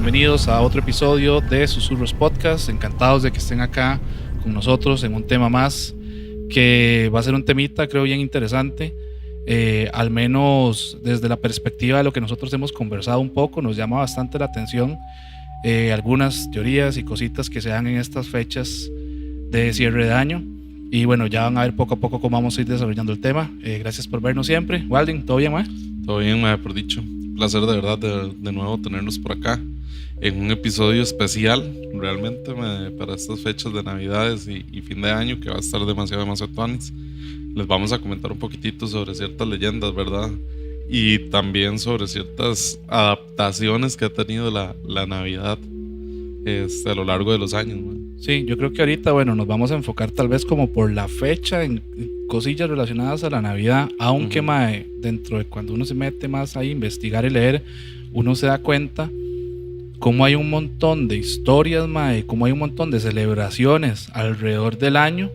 bienvenidos a otro episodio de Susurros Podcast. Encantados de que estén acá con nosotros en un tema más que va a ser un temita, creo, bien interesante. Al menos desde la perspectiva de lo que nosotros hemos conversado un poco, nos llama bastante la atención algunas teorías y cositas que se dan en estas fechas de cierre de año. Y bueno, ya van a ver poco a poco cómo vamos a ir desarrollando el tema. Gracias por vernos siempre. Walding, ¿todo bien, mae? Todo bien, mae, por dicho. Un placer de verdad de nuevo tenerlos por acá en un episodio especial realmente para estas fechas de Navidades y fin de año, que va a estar demasiado tuanis. Les vamos a comentar un poquitito sobre ciertas leyendas, ¿verdad? Y también sobre ciertas adaptaciones que ha tenido la Navidad a lo largo de los años, mae. Sí, yo creo que ahorita, bueno, nos vamos a enfocar tal vez como por la fecha en cosillas relacionadas a la Navidad, aunque mae, dentro de cuando uno se mete más ahí a investigar y leer, uno se da cuenta cómo hay un montón de historias, mae, cómo hay un montón de celebraciones alrededor del año,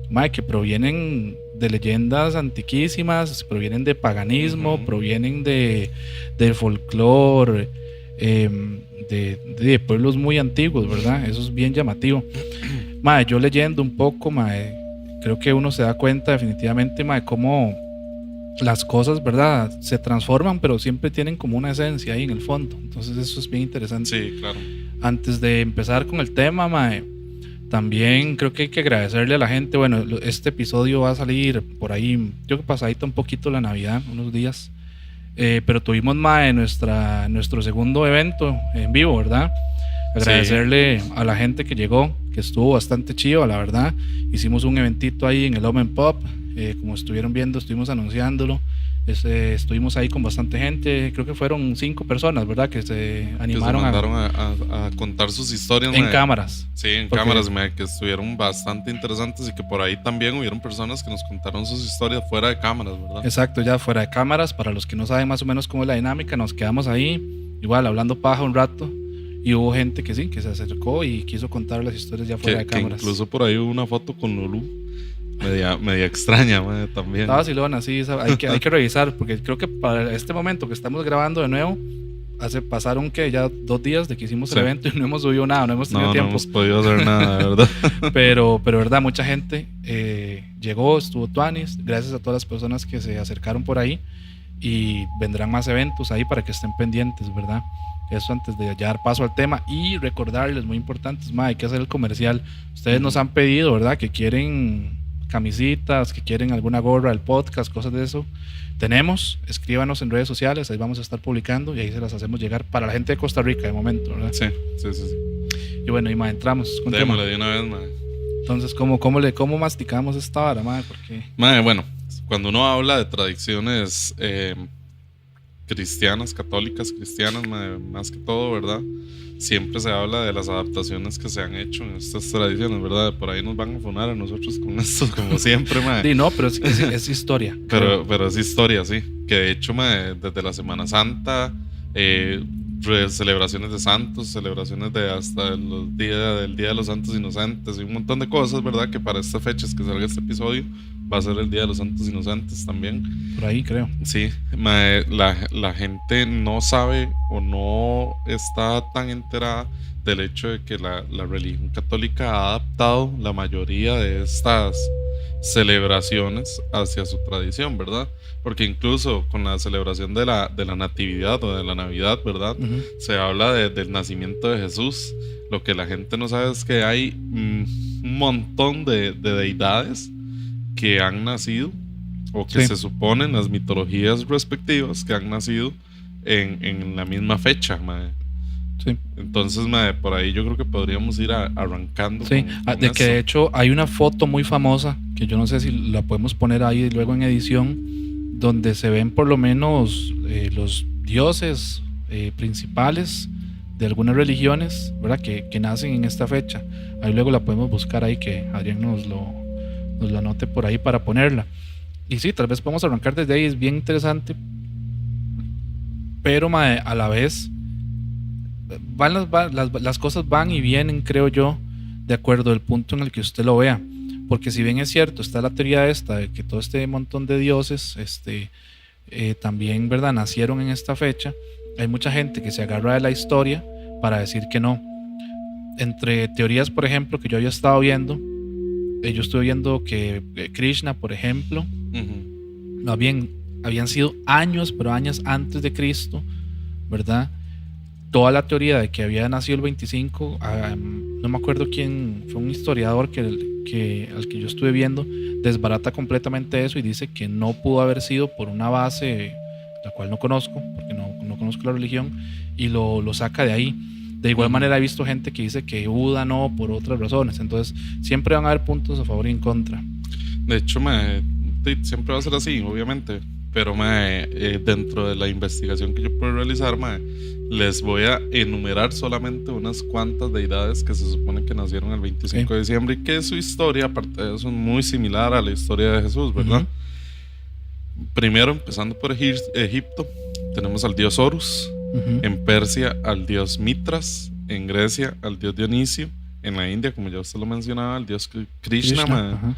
mae, que provienen de leyendas antiquísimas, provienen de paganismo, provienen de folclore, de pueblos muy antiguos, ¿verdad? Eso es bien llamativo. Mae, yo leyendo un poco, mae, creo que uno se da cuenta definitivamente, mae, cómo las cosas, ¿verdad?, se transforman, pero siempre tienen como una esencia ahí en el fondo. Entonces eso es bien interesante. Sí, claro. Antes de empezar con el tema, mae, también creo que hay que agradecerle a la gente. Bueno, este episodio va a salir por ahí, yo creo que pasadita un poquito la Navidad, unos días. Pero tuvimos mae, nuestro segundo evento en vivo, ¿verdad? Agradecerle a la gente que llegó, que estuvo bastante chido, la verdad. Hicimos un eventito ahí en el Omen Pop, como estuvieron viendo, estuvimos anunciándolo. Estuvimos ahí con bastante gente, creo que fueron 5 personas, ¿verdad? Que se animaron que se mandaron a contar sus historias en cámaras. Sí, en cámaras, que estuvieron bastante interesantes y que por ahí también hubieron personas que nos contaron sus historias fuera de cámaras, ¿verdad? Exacto, ya fuera de cámaras. Para los que no saben más o menos cómo es la dinámica, nos quedamos ahí, igual hablando paja un rato. Y hubo gente que sí, que se acercó y quiso contar las historias ya fuera de cámaras. Incluso por ahí hubo una foto con Lulú, media extraña, también. Estaba vacilona, sí, hay que revisar, porque creo que para este momento que estamos grabando de nuevo, pasaron que ya 2 días de que hicimos el evento y no hemos subido nada, no hemos tenido tiempo. No hemos podido hacer nada, de verdad. pero verdad, mucha gente llegó, estuvo tuanis, gracias a todas las personas que se acercaron por ahí, y vendrán más eventos ahí para que estén pendientes, ¿verdad? Eso antes de ya dar paso al tema y recordarles, muy importantes, hay que hacer el comercial. Ustedes nos han pedido, ¿verdad?, que quieren camisitas, que quieren alguna gorra del podcast, cosas de eso. Tenemos, escríbanos en redes sociales, ahí vamos a estar publicando y ahí se las hacemos llegar para la gente de Costa Rica de momento, ¿verdad? Sí. Y bueno, y entramos con Démosle de una vez, Entonces, ¿cómo masticamos esta vara, Porque bueno, cuando uno habla de tradiciones cristianas, católicas, cristianas, más que todo, ¿verdad? Siempre se habla de las adaptaciones que se han hecho en estas tradiciones, ¿verdad? Por ahí nos van a funar a nosotros con esto, como siempre, Sí, no, pero es historia. pero es historia, sí. Que de hecho, desde la Semana Santa, celebraciones de santos, celebraciones de hasta del Día de los Santos Inocentes y un montón de cosas, ¿verdad? Que para estas fechas que salga este episodio va a ser el Día de los Santos Inocentes también. Por ahí creo. Sí, la gente no sabe o no está tan enterada del hecho de que la religión católica ha adaptado la mayoría de estas celebraciones hacia su tradición, ¿verdad? Porque incluso con la celebración de la Natividad o de la Navidad, ¿verdad? Se habla del nacimiento de Jesús. Lo que la gente no sabe es que hay un montón de deidades que han nacido o que se suponen las mitologías respectivas que han nacido en la misma fecha, Sí. Entonces, por ahí yo creo que podríamos ir arrancando. Sí, con que de hecho hay una foto muy famosa que yo no sé si la podemos poner ahí luego en edición, donde se ven por lo menos los dioses principales de algunas religiones, ¿verdad? Que nacen en esta fecha. Ahí luego la podemos buscar ahí, que Adrián nos lo anote por ahí para ponerla. Y sí, tal vez podemos arrancar desde ahí, es bien interesante, pero a la vez las cosas van y vienen, creo yo, de acuerdo al punto en el que usted lo vea. Porque si bien es cierto, está la teoría esta de que todo este montón de dioses también, ¿verdad?, nacieron en esta fecha, hay mucha gente que se agarra de la historia para decir que no. Entre teorías, por ejemplo, que yo había estado viendo, yo estuve viendo que Krishna, por ejemplo, más bien habían sido años, pero años antes de Cristo, ¿verdad? Toda la teoría de que había nacido el 25, no me acuerdo quién, fue un historiador al que yo estuve viendo, desbarata completamente eso y dice que no pudo haber sido por una base, la cual no conozco, porque no conozco la religión, y lo saca de ahí. De igual manera he visto gente que dice que Buda no, por otras razones. Entonces siempre van a haber puntos a favor y en contra. De hecho, siempre va a ser así, obviamente. Pero dentro de la investigación que yo puedo realizar, les voy a enumerar solamente unas cuantas deidades que se supone que nacieron el 25 de diciembre y que su historia, aparte de eso, es muy similar a la historia de Jesús, ¿verdad? Primero, empezando por Egipto, tenemos al dios Horus. En Persia al dios Mitras, en Grecia al dios Dionisio, en la India, como ya usted lo mencionaba, al dios Krishna.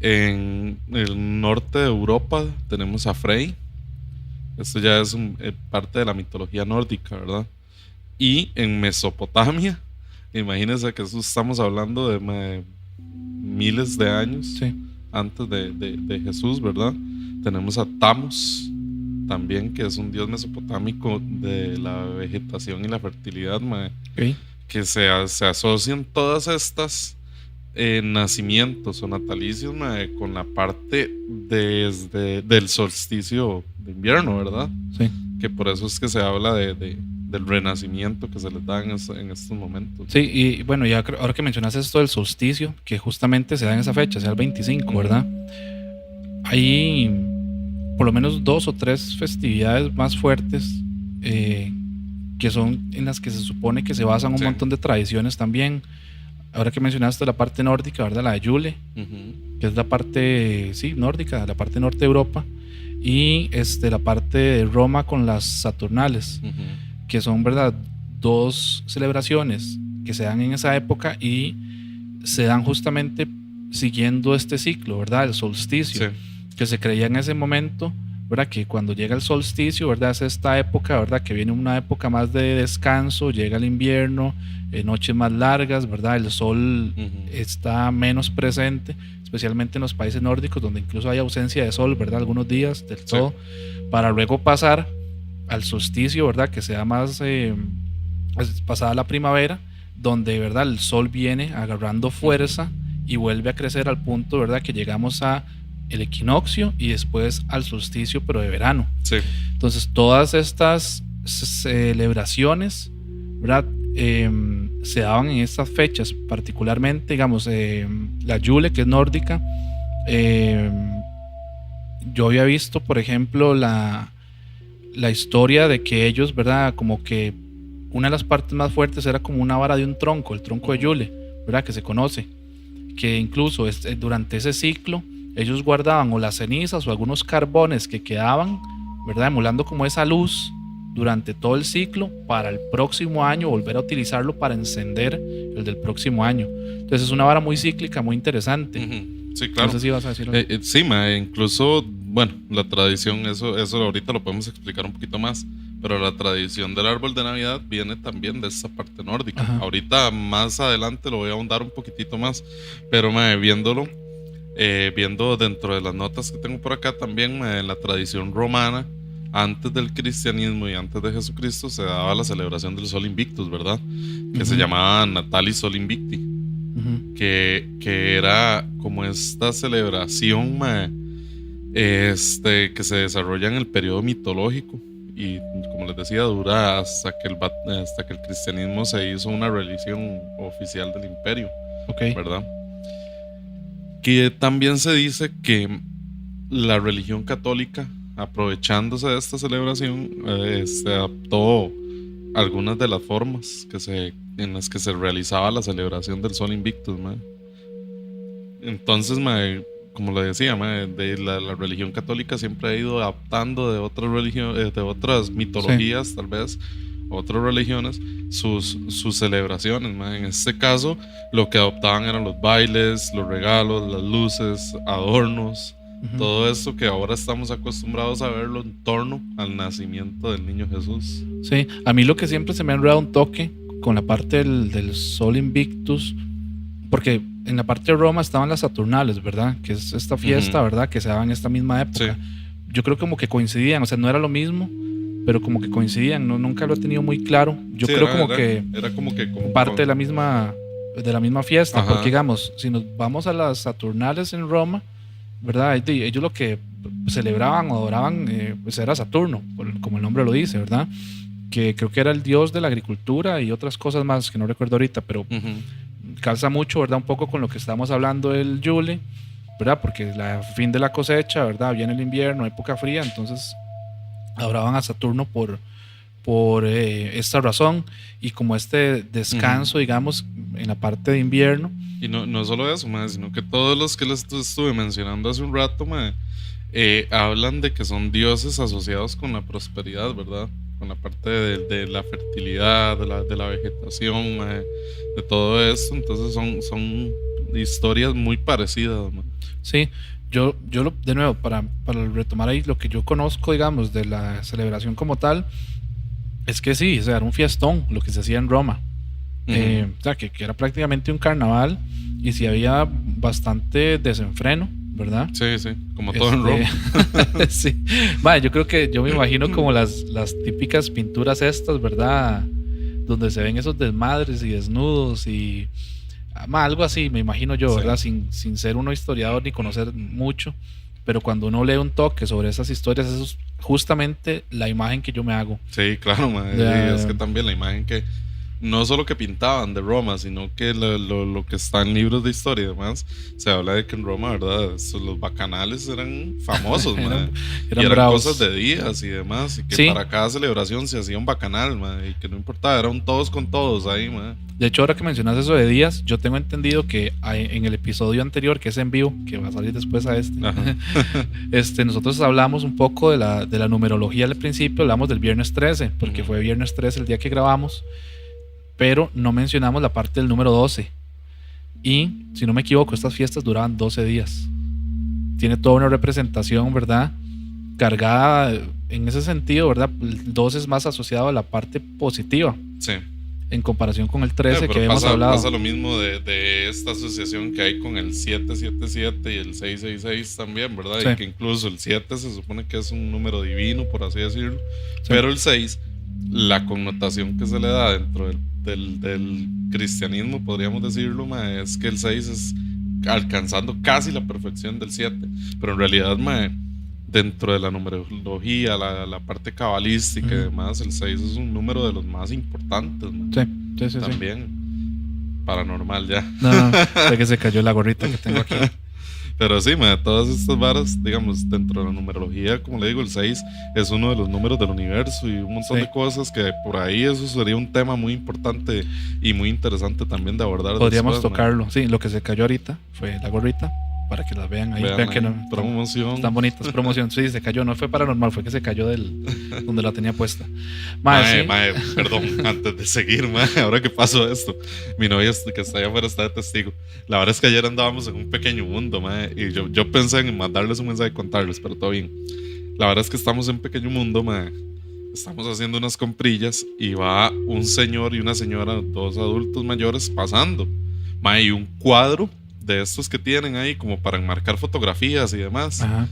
En el norte de Europa tenemos a Frey. Esto ya es parte de la mitología nórdica, ¿verdad? Y en Mesopotamia, imagínense que eso estamos hablando de miles de años antes de Jesús, ¿verdad? Tenemos a Tammuz también, que es un dios mesopotámico de la vegetación y la fertilidad, que se asocian todas estas nacimientos o natalicios con la parte del solsticio de invierno, ¿verdad? Sí. Que por eso es que se habla del renacimiento que se les da en estos momentos. Sí, y bueno, ya ahora que mencionas esto del solsticio, que justamente se da en esa fecha, sea el 25, ¿verdad? Hay por lo menos 2 o 3 festividades más fuertes que son en las que se supone que se basan un montón de tradiciones también. Ahora que mencionaste la parte nórdica, ¿verdad? La de Yule, que es la parte nórdica, la parte norte de Europa, y la parte de Roma con las Saturnales, que son, ¿verdad?, 2 celebraciones que se dan en esa época y se dan justamente siguiendo este ciclo, ¿verdad? El solsticio. Sí. Que se creía en ese momento, ¿verdad?, que cuando llega el solsticio, ¿verdad?, es esta época, ¿verdad?, que viene una época más de descanso, llega el invierno, noches más largas, ¿verdad?, el sol está menos presente, especialmente en los países nórdicos, donde incluso hay ausencia de sol, ¿verdad?, algunos días del todo, para luego pasar al solsticio, ¿verdad?, que sea más pasada la primavera, donde, ¿verdad?, el sol viene agarrando fuerza y vuelve a crecer al punto, ¿verdad?, que llegamos a el equinoccio y después al solsticio, pero de verano. Sí. Entonces todas estas celebraciones, ¿verdad?, se daban en estas fechas, particularmente, digamos, la Yule, que es nórdica. Yo había visto, por ejemplo, la historia de que ellos, ¿verdad?, como que una de las partes más fuertes era como una vara de un tronco, el tronco de Yule, ¿verdad?, que se conoce, que incluso durante ese ciclo ellos guardaban o las cenizas o algunos carbones que quedaban, ¿verdad?, emulando como esa luz durante todo el ciclo para el próximo año volver a utilizarlo para encender el del próximo año. Entonces es una vara muy cíclica, muy interesante. Sí, claro. No sé si vas a decirlo. Sí, incluso, bueno, la tradición, eso ahorita lo podemos explicar un poquito más, pero la tradición del árbol de Navidad viene también de esa parte nórdica. Ahorita más adelante lo voy a ahondar un poquitito más, pero viendo dentro de las notas que tengo por acá también, en la tradición romana, antes del cristianismo y antes de Jesucristo se daba la celebración del Sol Invictus, ¿verdad? Que se llamaba Natalis Sol Invicti, que era como esta celebración que se desarrolla en el periodo mitológico y, como les decía, dura hasta que el cristianismo se hizo una religión oficial del imperio, ¿verdad? Que también se dice que la religión católica, aprovechándose de esta celebración, adaptó algunas de las formas en las que se realizaba la celebración del Sol Invictus. Entonces, como le decía, la religión católica siempre ha ido adaptando de otras religiones, de otras mitologías, tal vez otras religiones, sus celebraciones. En este caso, lo que adoptaban eran los bailes, los regalos, las luces, adornos, todo esto que ahora estamos acostumbrados a verlo en torno al nacimiento del niño Jesús. Sí, a mí lo que siempre se me ha enredado un toque con la parte del Sol Invictus, porque en la parte de Roma estaban las Saturnales, ¿verdad? Que es esta fiesta, ¿verdad? Que se daba en esta misma época. Sí. Yo creo como que coincidían, o sea, no era lo mismo, pero como que coincidían, no, nunca lo he tenido muy claro. Yo Sí, creo era, como era- que era como que como parte de la misma fiesta, Ajá. porque digamos, si nos vamos a las Saturnales en Roma, ¿verdad? Ellos lo que celebraban o adoraban pues era Saturno, como el nombre lo dice, ¿verdad? Que creo que era el dios de la agricultura y otras cosas más que no recuerdo ahorita, pero calza mucho, ¿verdad? Un poco con lo que estamos hablando del Yule, ¿verdad? Porque es la fin de la cosecha, ¿verdad? Viene el invierno, época fría, entonces adoraban a Saturno por esta razón y como este descanso, digamos, en la parte de invierno. Y no solo eso, mae, sino que todos los que les estuve mencionando hace un rato, mae, hablan de que son dioses asociados con la prosperidad, ¿verdad? Con la parte de la fertilidad, de la vegetación, mae, de todo esto. Entonces son historias muy parecidas, mae. Sí, de nuevo, para retomar ahí lo que yo conozco, digamos, de la celebración como tal, es que sí, o sea, era un fiestón lo que se hacía en Roma. O sea, que era prácticamente un carnaval y sí había bastante desenfreno, ¿verdad? Sí, sí, como todo en Roma. Sí. Vale, yo me imagino como las típicas pinturas estas, ¿verdad? Donde se ven esos desmadres y desnudos y algo así, me imagino yo, Sí. ¿verdad? Sin ser uno historiador ni conocer mucho, pero cuando uno lee un toque sobre esas historias, eso es justamente la imagen que yo me hago. Sí, claro, mae. Ya. Es que también la imagen que no solo que pintaban de Roma, sino que lo que está en libros de historia y demás, se habla de que en Roma, ¿verdad? Los bacanales eran famosos, mae. Eran Y eran bravos. cosas de días y demás, y que Sí. para cada celebración se hacía un bacanal, mae, y que no importaba, era un todos con todos ahí, mae. De hecho, ahora que mencionas eso de días, yo tengo entendido que en el episodio anterior, que es en vivo, que va a salir después a Ajá. nosotros hablamos un poco de la numerología al principio, hablamos del viernes 13, porque Ujú. fue viernes 13 el día que grabamos, pero no mencionamos la parte del número 12. Y, si no me equivoco, estas fiestas duraban 12 días. Tiene toda una representación, ¿verdad? Cargada en ese sentido, ¿verdad? El 12 es más asociado a la parte positiva Sí. en comparación con el 13 Pero que habíamos hablado. pasa lo mismo de esta asociación que hay con el 777 y el 666 también, ¿verdad? Sí. Y que incluso el 7 se supone que es un número divino, por así decirlo. Sí. Pero el 6, la connotación que se le da dentro del cristianismo, podríamos decirlo, mae, es que el 6 es alcanzando casi la perfección del 7. Pero en realidad, mae, dentro de la numerología, la parte cabalística y Ujú. demás, el 6 es un número de los más importantes, mae. Sí. También paranormal ya. No, sé que se cayó la gorrita que tengo aquí. Pero sí, mae, todas estas varas, digamos, dentro de la numerología, como le digo, el 6 es uno de los números del universo y un montón Sí. de cosas que por ahí eso sería un tema muy importante y muy interesante también de abordar. Podríamos después, mae. tocarlo. Sí, lo que se cayó ahorita fue la gorrita, para que las vean ahí. Vean Vean que ahí, no, promoción. están bonitas, promoción. Sí, se cayó, no fue paranormal, fue que se cayó donde la tenía puesta. Mae, Mae, sí. perdón, antes de seguir, mae, ahora que pasó esto, mi novia que está allá afuera está de testigo. La verdad es que ayer andábamos en un pequeño mundo, mae, y yo pensé en mandarles un mensaje y contarles, pero todo bien. La verdad es que estamos en un pequeño mundo, mae. Estamos haciendo unas comprillas y va un señor y una señora, dos adultos mayores, pasando. Mae, y un cuadro de estos que tienen ahí como para enmarcar fotografías y demás. Ajá.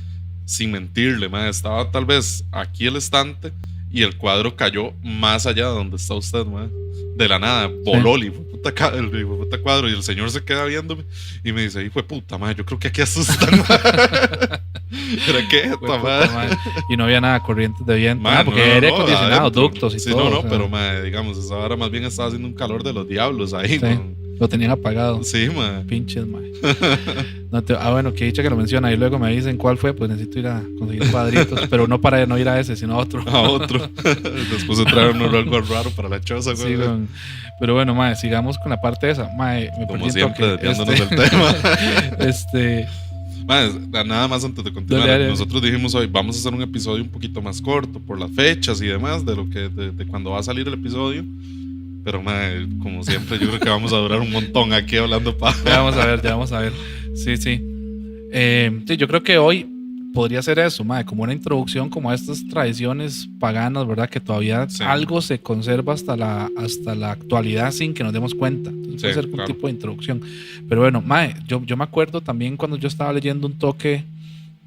Sin mentirle, mae, estaba tal vez aquí el estante y el cuadro cayó más allá de donde está usted, mae. De la nada, voló el hijueputa cuadro y el señor se queda viéndome y me dice, hijo de puta, mae, yo creo que aquí asustan, mae. ¿Era qué, Fue puta mae? madre. Y no había nada, corrientes de viento. Mae, Porque no, aire no, acondicionado, adentro. ductos y sí, todo. no, o sea, pero mae, digamos, esa hora más bien estaba haciendo un calor de los diablos ahí, Sí. con- lo tenían apagado. Sí, mae. Pinches, mae. Bueno, que dicha que lo menciona. Y luego me dicen cuál fue, pues necesito ir a conseguir cuadritos. Pero no para no ir a ese, sino a otro. A otro. Después se traen algo raro para la choza, Sí, güey. weón. Pero bueno, mae, sigamos con la parte esa. Mae, me Como perdí un siempre, toque. desviándonos del tema. Mae, Nada más antes de continuar, Dale. nosotros dijimos hoy vamos a hacer un episodio un poquito más corto por las fechas y demás de lo que de cuando va a salir el episodio. Pero mae, como siempre, yo creo que vamos a durar un montón aquí hablando ya vamos a ver. Sí. Sí, yo creo que hoy podría ser eso, mae, como una introducción como a estas tradiciones paganas, ¿verdad? Que todavía algo se conserva hasta la actualidad sin que nos demos cuenta. Entonces puede ser un tipo de introducción. Pero bueno, mae, yo me acuerdo también cuando yo estaba leyendo un toque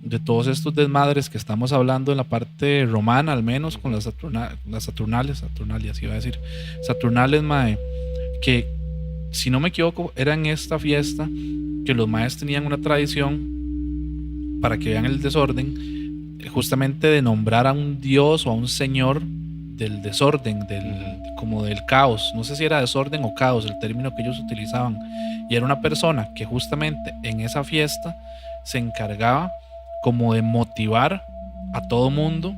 de todos estos desmadres que estamos hablando en la parte romana, al menos con las Saturnalias, iba a decir, Saturnales, mae, que si no me equivoco, era en esta fiesta que los maes tenían una tradición para que vean el desorden, justamente de nombrar a un dios o a un señor del desorden, como del caos. No sé si era desorden o caos el término que ellos utilizaban. Y era una persona que justamente en esa fiesta se encargaba como de motivar a todo mundo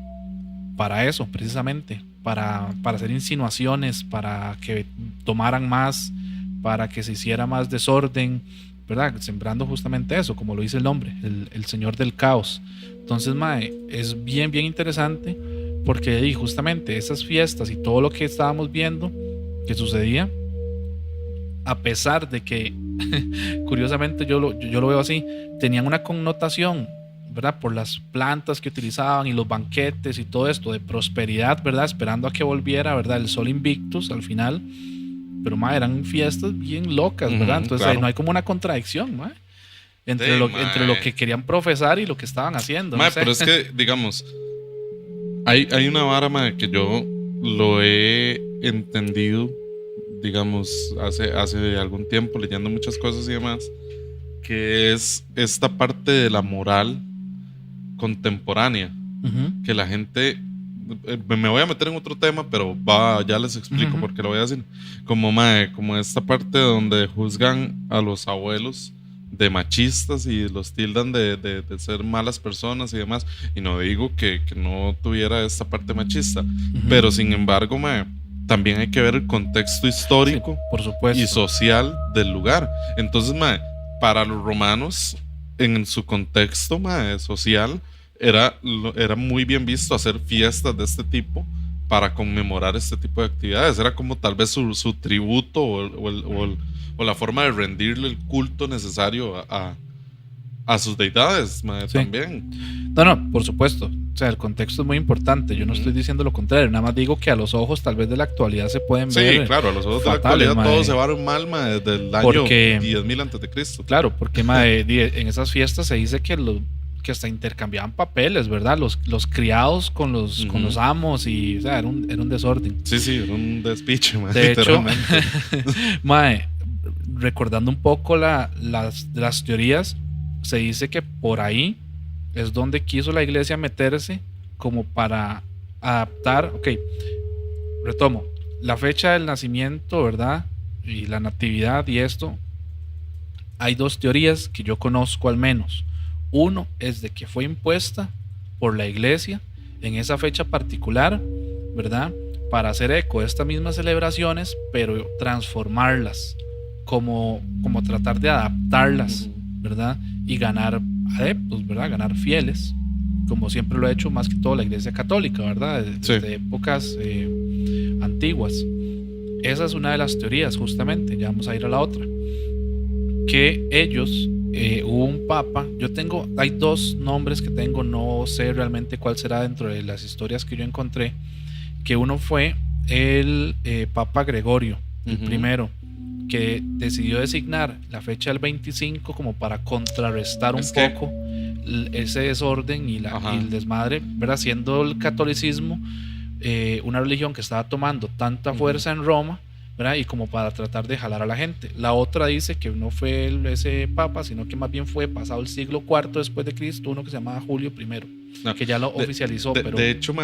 para eso, precisamente, para hacer insinuaciones, para que tomaran más, para que se hiciera más desorden, ¿verdad? Sembrando justamente eso, como lo dice el nombre, el señor del caos. Entonces, mae, es bien, bien interesante porque justamente esas fiestas y todo lo que estábamos viendo que sucedía, a pesar de que, curiosamente yo lo veo así, tenían una connotación, ¿verdad? Por las plantas que utilizaban y los banquetes y todo esto de prosperidad, ¿verdad? Esperando a que volviera, ¿verdad? El sol invictus al final. Pero, ma, eran fiestas bien locas, ¿verdad? Entonces claro, ahí no hay como una contradicción, ma, entre lo que querían profesar y lo que estaban haciendo. Ma, no sé. Pero es que, digamos, hay una vara, ma, que yo lo he entendido, digamos, hace algún tiempo, leyendo muchas cosas y demás, que es esta parte de la moral contemporánea, que la gente, me voy a meter en otro tema, pero ya les explico por qué lo voy a decir, como esta parte donde juzgan a los abuelos de machistas y los tildan de ser malas personas y demás, y no digo que no tuviera esta parte machista, pero sin embargo, también hay que ver el contexto histórico, sí, por supuesto, y social del lugar. Entonces, para los romanos, en su contexto social, era muy bien visto hacer fiestas de este tipo para conmemorar este tipo de actividades. Era como tal vez su tributo o la forma de rendirle el culto necesario a sus deidades, sí, también. No, por supuesto. O sea, el contexto es muy importante. Yo no estoy diciendo lo contrario. Nada más digo que a los ojos tal vez de la actualidad se pueden ver. Sí, claro, a los ojos fatales, de la actualidad todo se va mal desde el año 10.000 antes de Cristo. Claro, porque en esas fiestas se dice que hasta intercambiaban papeles, ¿verdad? Los criados con los amos y, o sea, era un desorden. Sí, era un despiche, de hecho, recordando un poco las teorías, se dice que por ahí es donde quiso la iglesia meterse como para adaptar, retomo, la fecha del nacimiento, ¿verdad? Y la natividad y esto, hay dos teorías que yo conozco al menos. Uno es de que fue impuesta por la iglesia en esa fecha particular, ¿verdad? Para hacer eco de estas mismas celebraciones, pero transformarlas, como tratar de adaptarlas, ¿verdad? Y ganar adeptos, ¿verdad? Ganar fieles, como siempre lo ha hecho más que todo la iglesia católica, ¿verdad? Desde épocas antiguas. Esa es una de las teorías, justamente. Ya vamos a ir a la otra. Que ellos, hubo un papa, hay dos nombres que tengo, no sé realmente cuál será dentro de las historias que yo encontré, que uno fue el Papa Gregorio, el primero, que decidió designar la fecha del 25 como para contrarrestar un poco ese desorden y el desmadre, ¿verdad? Siendo el catolicismo una religión que estaba tomando tanta fuerza en Roma, ¿verdad? Y como para tratar de jalar a la gente. La otra dice que no fue ese papa, sino que más bien fue pasado el siglo IV después de Cristo, uno que se llamaba Julio I, que ya lo oficializó. De hecho,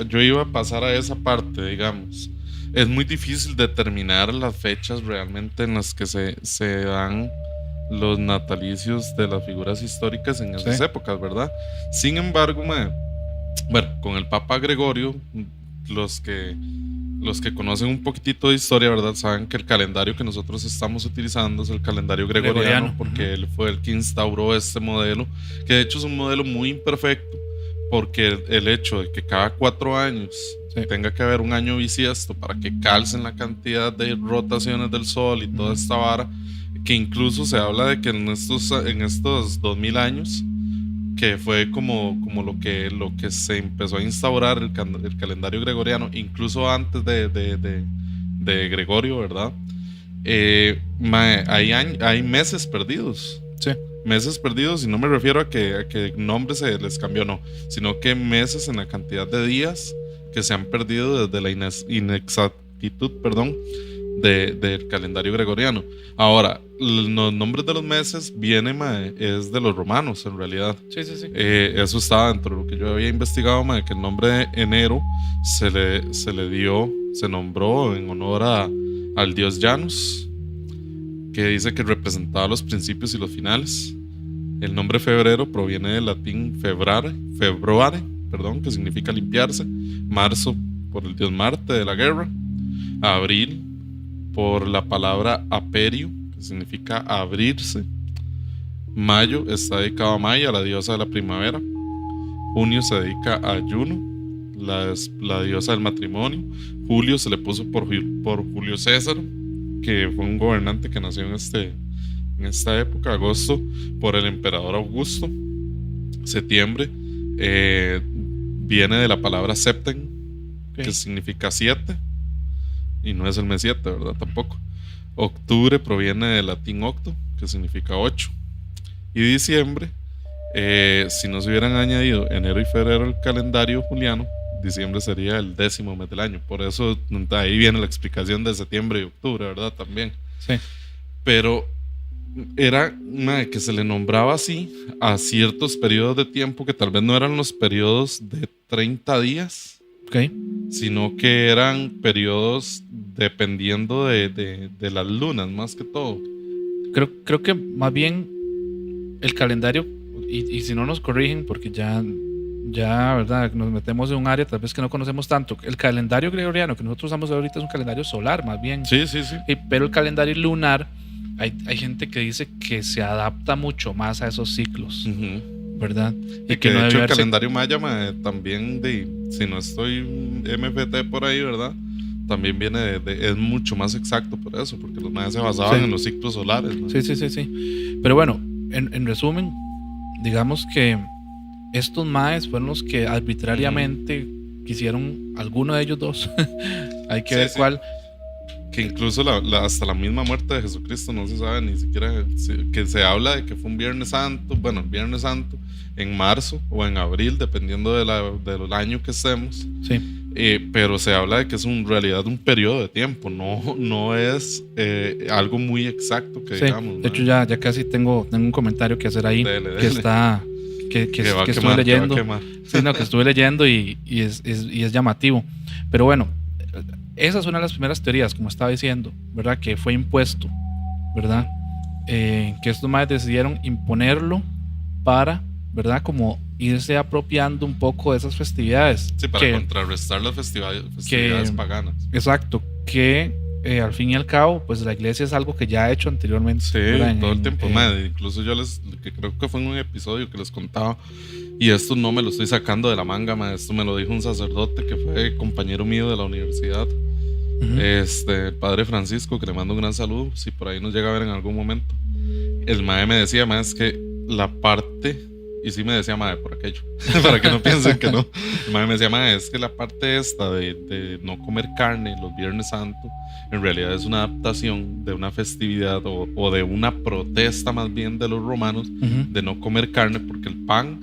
yo iba a pasar a esa parte, digamos. Es muy difícil determinar las fechas realmente en las que se dan los natalicios de las figuras históricas en esas épocas, ¿verdad? Sin embargo, con el Papa Gregorio, los que conocen un poquitito de historia, ¿verdad? Saben que el calendario que nosotros estamos utilizando es el calendario gregoriano, porque él fue el que instauró este modelo, que de hecho es un modelo muy imperfecto, porque el hecho de que cada 4 años tenga que haber un año bisiesto para que calcen la cantidad de rotaciones del sol y toda esta vara, que incluso se habla de que en estos 2000 años que fue como lo que se empezó a instaurar el calendario gregoriano, incluso antes de Gregorio, ¿verdad? Hay meses perdidos. Sí. Meses perdidos, y no me refiero a que nombre se les cambió, no, sino que meses en la cantidad de días que se han perdido desde la inexactitud, del calendario gregoriano. Ahora, los nombres de los meses es de los romanos, en realidad. Sí. Eso estaba dentro de lo que yo había investigado, que el nombre de enero se nombró en honor al dios Janus, que dice que representaba los principios y los finales. El nombre febrero proviene del latín februare, que significa limpiarse. Marzo, por el dios Marte de la guerra. Abril, por la palabra aperio, que significa abrirse. Mayo está dedicado a Maya, la diosa de la primavera. Junio se dedica a Juno, la diosa del matrimonio. Julio se le puso por Julio César, que fue un gobernante que nació en esta época. Agosto, por el emperador Augusto. Septiembre viene de la palabra septem, que significa 7, y no es el mes 7, ¿verdad? Tampoco. Octubre proviene del latín octo, que significa 8. Y diciembre, si no se hubieran añadido enero y febrero al calendario juliano, diciembre sería el 10º mes del año. Por eso ahí viene la explicación de septiembre y octubre, ¿verdad? También. Sí. Pero era que se le nombraba así a ciertos periodos de tiempo que tal vez no eran los periodos de 30 días, sino que eran periodos dependiendo de las lunas, más que todo. Creo que más bien el calendario, y si no nos corrigen, porque ya, ¿verdad? Nos metemos en un área tal vez que no conocemos tanto. El calendario gregoriano que nosotros usamos ahorita es un calendario solar, más bien. Sí. Pero el calendario lunar, hay gente que dice que se adapta mucho más a esos ciclos, ¿verdad? Y que de hecho el calendario maya también, si no estoy MFT por ahí, ¿verdad? También viene es mucho más exacto por eso, porque los mayas se basaban en los ciclos solares, ¿no? Sí. Pero bueno, en resumen, digamos que estos mayas fueron los que arbitrariamente quisieron alguno de ellos dos. Hay que ver cuál. Que incluso hasta la misma muerte de Jesucristo no se sabe ni siquiera, que se habla de que fue un Viernes Santo, el Viernes Santo en marzo o en abril, dependiendo del año que estemos. Sí. Pero se habla de que es en realidad un periodo de tiempo, no es algo muy exacto que digamos. De hecho ya casi tengo un comentario que hacer ahí. Dele. Que estuve leyendo. Sí, que estuve leyendo y es llamativo. Pero bueno, esa es una de las primeras teorías, como estaba diciendo, ¿verdad? Que fue impuesto, ¿verdad? Que estos maes decidieron imponerlo para, ¿verdad? Como irse apropiando un poco de esas festividades. Sí, para contrarrestar las festividades paganas. Exacto, que al fin y al cabo, pues la iglesia es algo que ya ha hecho anteriormente. Sí, todo el tiempo. Incluso yo que creo que fue en un episodio que les contaba, y esto no me lo estoy sacando de la manga, esto me lo dijo un sacerdote que fue compañero mío de la universidad, el padre Francisco, que le mando un gran saludo, si por ahí nos llega a ver en algún momento. El mae me decía, es que la parte, y sí me decía mae por aquello, para que no piensen que no, el mae me decía, es que la parte esta de no comer carne los Viernes Santo, en realidad es una adaptación de una festividad o de una protesta más bien de los romanos, de no comer carne, porque el pan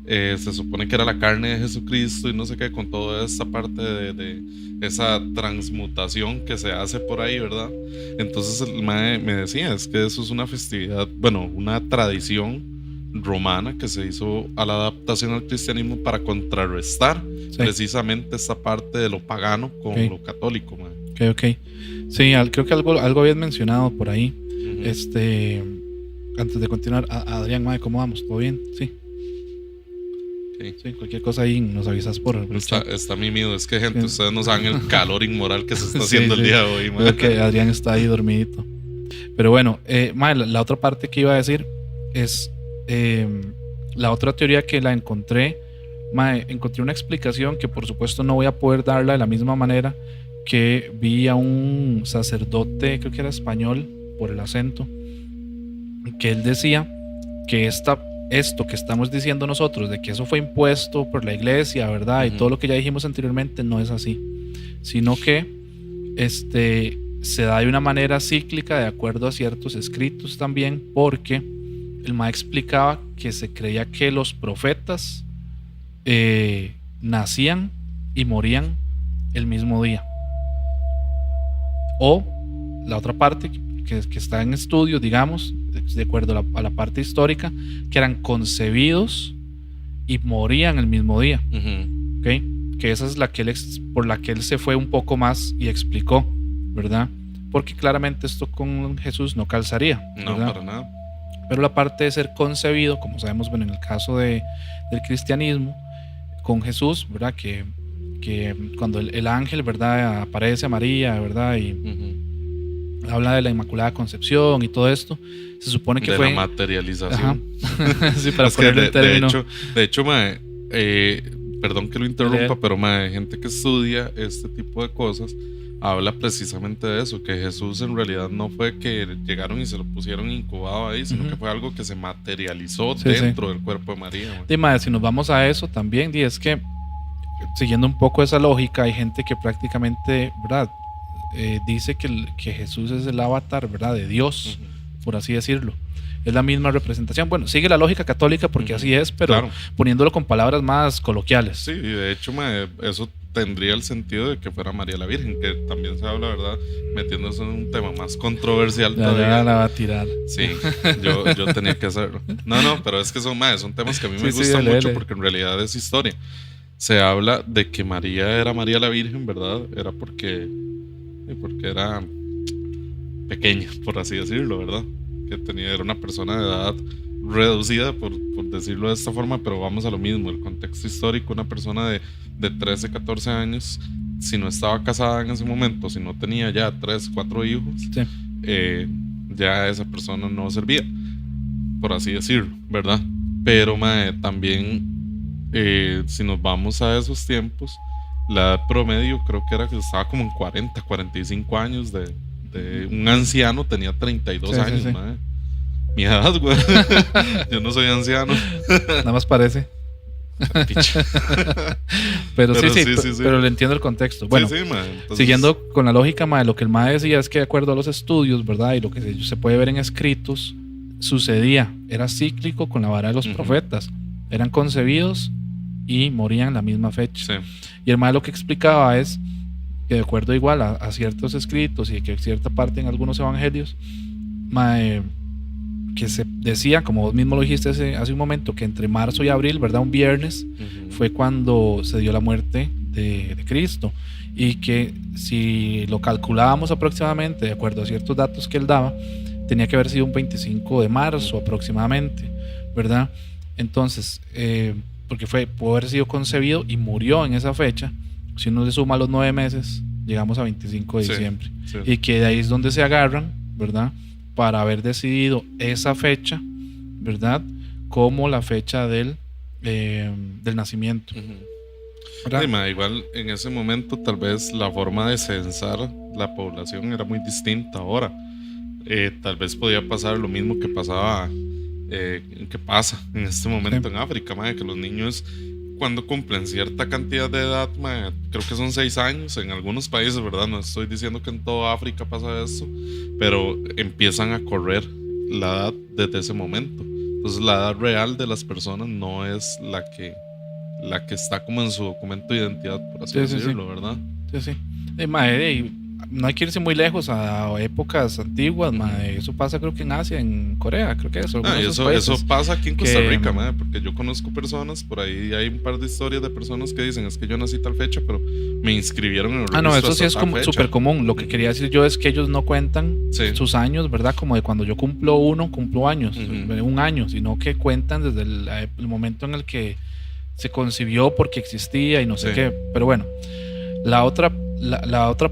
se supone que era la carne de Jesucristo y no sé qué, con toda esta parte de esa transmutación que se hace por ahí, ¿verdad? Entonces el mae me decía, es que eso es una festividad, una tradición romana que se hizo a la adaptación al cristianismo para contrarrestar precisamente esta parte de lo pagano con lo católico, mae. Ok. Sí, creo que algo habías mencionado por ahí. Antes de continuar, Adrián, mae, ¿cómo vamos? ¿Todo bien? Sí. Sí, cualquier cosa ahí nos avisas por el chat. Está mimido, es que gente, ustedes no saben el calor inmoral que se está haciendo el día de hoy, creo que Adrián está ahí dormidito. Pero bueno, la otra parte que iba a decir es la otra teoría que la encontré. Encontré una explicación que por supuesto no voy a poder darla de la misma manera que vi a un sacerdote, creo que era español por el acento, que él decía que esta esto que estamos diciendo nosotros, de que eso fue impuesto por la iglesia, ¿verdad? Y todo lo que ya dijimos anteriormente, no es así, sino que se da de una manera cíclica de acuerdo a ciertos escritos también, porque el mae explicaba que se creía que los profetas nacían y morían el mismo día. O la otra parte que está en estudio, digamos, de acuerdo a la parte histórica, que eran concebidos y morían el mismo día. ¿Okay? Que esa es por la que él se fue un poco más y explicó, ¿verdad? Porque claramente esto con Jesús no calzaría, ¿verdad? No, para nada. Pero la parte de ser concebido, como sabemos, bueno, en el caso del cristianismo, con Jesús, ¿verdad? Que cuando el ángel, ¿verdad? Aparece a María, ¿verdad? Y habla de la Inmaculada Concepción y todo esto, se supone que fue... De la materialización. Sí, para ponerle en término. De hecho, mae, perdón que lo interrumpa, pero mae, gente que estudia este tipo de cosas habla precisamente de eso, que Jesús en realidad no fue que llegaron y se lo pusieron incubado ahí, sino que fue algo que se materializó dentro del cuerpo de María. Y mae, si nos vamos a eso también, es que siguiendo un poco esa lógica, hay gente que prácticamente, ¿verdad? Dice que Jesús es el avatar, ¿verdad? De Dios, por así decirlo. Es la misma representación. Bueno, sigue la lógica católica porque así es, pero claro, poniéndolo con palabras más coloquiales. Sí, y de hecho, eso tendría el sentido de que fuera María la Virgen, que también se habla, ¿verdad? Metiéndose en un tema más controversial todavía. Ya la va a tirar. Sí, yo tenía que hacerlo. No, pero es que son temas que a mí me gustan mucho porque en realidad es historia. Se habla de que María era María la Virgen, ¿verdad? Era porque era pequeña, por así decirlo, ¿verdad? Que era una persona de edad reducida, por decirlo de esta forma, pero vamos a lo mismo, el contexto histórico, una persona de 13, 14 años, si no estaba casada en ese momento, si no tenía ya 3, 4 hijos, ya esa persona no servía, por así decirlo, ¿verdad? Pero también, si nos vamos a esos tiempos, la edad promedio creo que estaba como en 40, 45 años de un anciano, tenía 32 años, sí. Mi edad, güey. Yo no soy anciano. Nada más parece. pero sí, pero le entiendo el contexto. Bueno, entonces, siguiendo con la lógica, lo que el mae decía es que de acuerdo a los estudios, ¿verdad? Y lo que se puede ver en escritos, sucedía, era cíclico con la vara de los profetas. Eran concebidos y morían en la misma fecha. Sí. Y el mae lo que explicaba es que de acuerdo igual a ciertos escritos y que cierta parte en algunos evangelios, que se decía, como vos mismo lo dijiste hace un momento, que entre marzo y abril, ¿verdad? Un viernes, fue cuando se dio la muerte de Cristo, y que si lo calculábamos aproximadamente de acuerdo a ciertos datos que él daba, tenía que haber sido un 25 de marzo aproximadamente, ¿verdad? Entonces, porque pudo haber sido concebido y murió en esa fecha. Si uno le suma los 9 meses, llegamos a 25 de diciembre. Sí. Y que de ahí es donde se agarran, ¿verdad? Para haber decidido esa fecha, ¿verdad? Como la fecha del nacimiento. Sí, igual en ese momento tal vez la forma de censar la población era muy distinta ahora. Tal vez podía pasar lo mismo que pasaba, que pasa en este momento en África, que los niños, cuando cumplen cierta cantidad de edad, creo que son 6 años en algunos países, ¿verdad? No estoy diciendo que en toda África pasa eso, pero empiezan a correr la edad desde ese momento. Entonces la edad real de las personas no es la que está como en su documento de identidad, por así decirlo, ¿verdad? Sí. No hay que irse muy lejos a épocas antiguas, eso pasa creo que en Asia, en Corea, creo que eso pasa aquí en Costa Rica, porque yo conozco personas, por ahí hay un par de historias de personas que dicen, es que yo nací tal fecha, pero me inscribieron en el registro. No, eso sí es como súper común. Lo que quería decir yo es que ellos no cuentan sus años, ¿verdad? Como de cuando yo cumplo años, un año, sino que cuentan desde el momento en el que se concibió porque existía y no sé qué. Pero bueno, la otra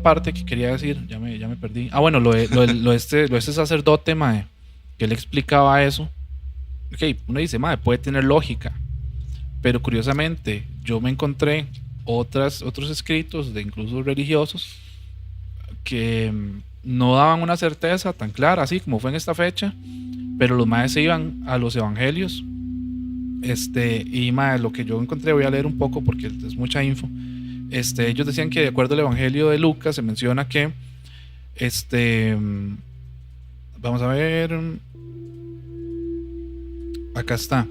parte que quería decir, ya me perdí. Bueno, lo este sacerdote, que él explicaba eso. Ok, uno dice, puede tener lógica, pero curiosamente yo me encontré otros escritos de incluso religiosos que no daban una certeza tan clara, así como fue en esta fecha, pero los maes se iban a los evangelios Y mae, lo que yo encontré, voy a leer un poco porque es mucha info. Ellos decían que de acuerdo al Evangelio de Lucas se menciona que vamos a ver, acá está.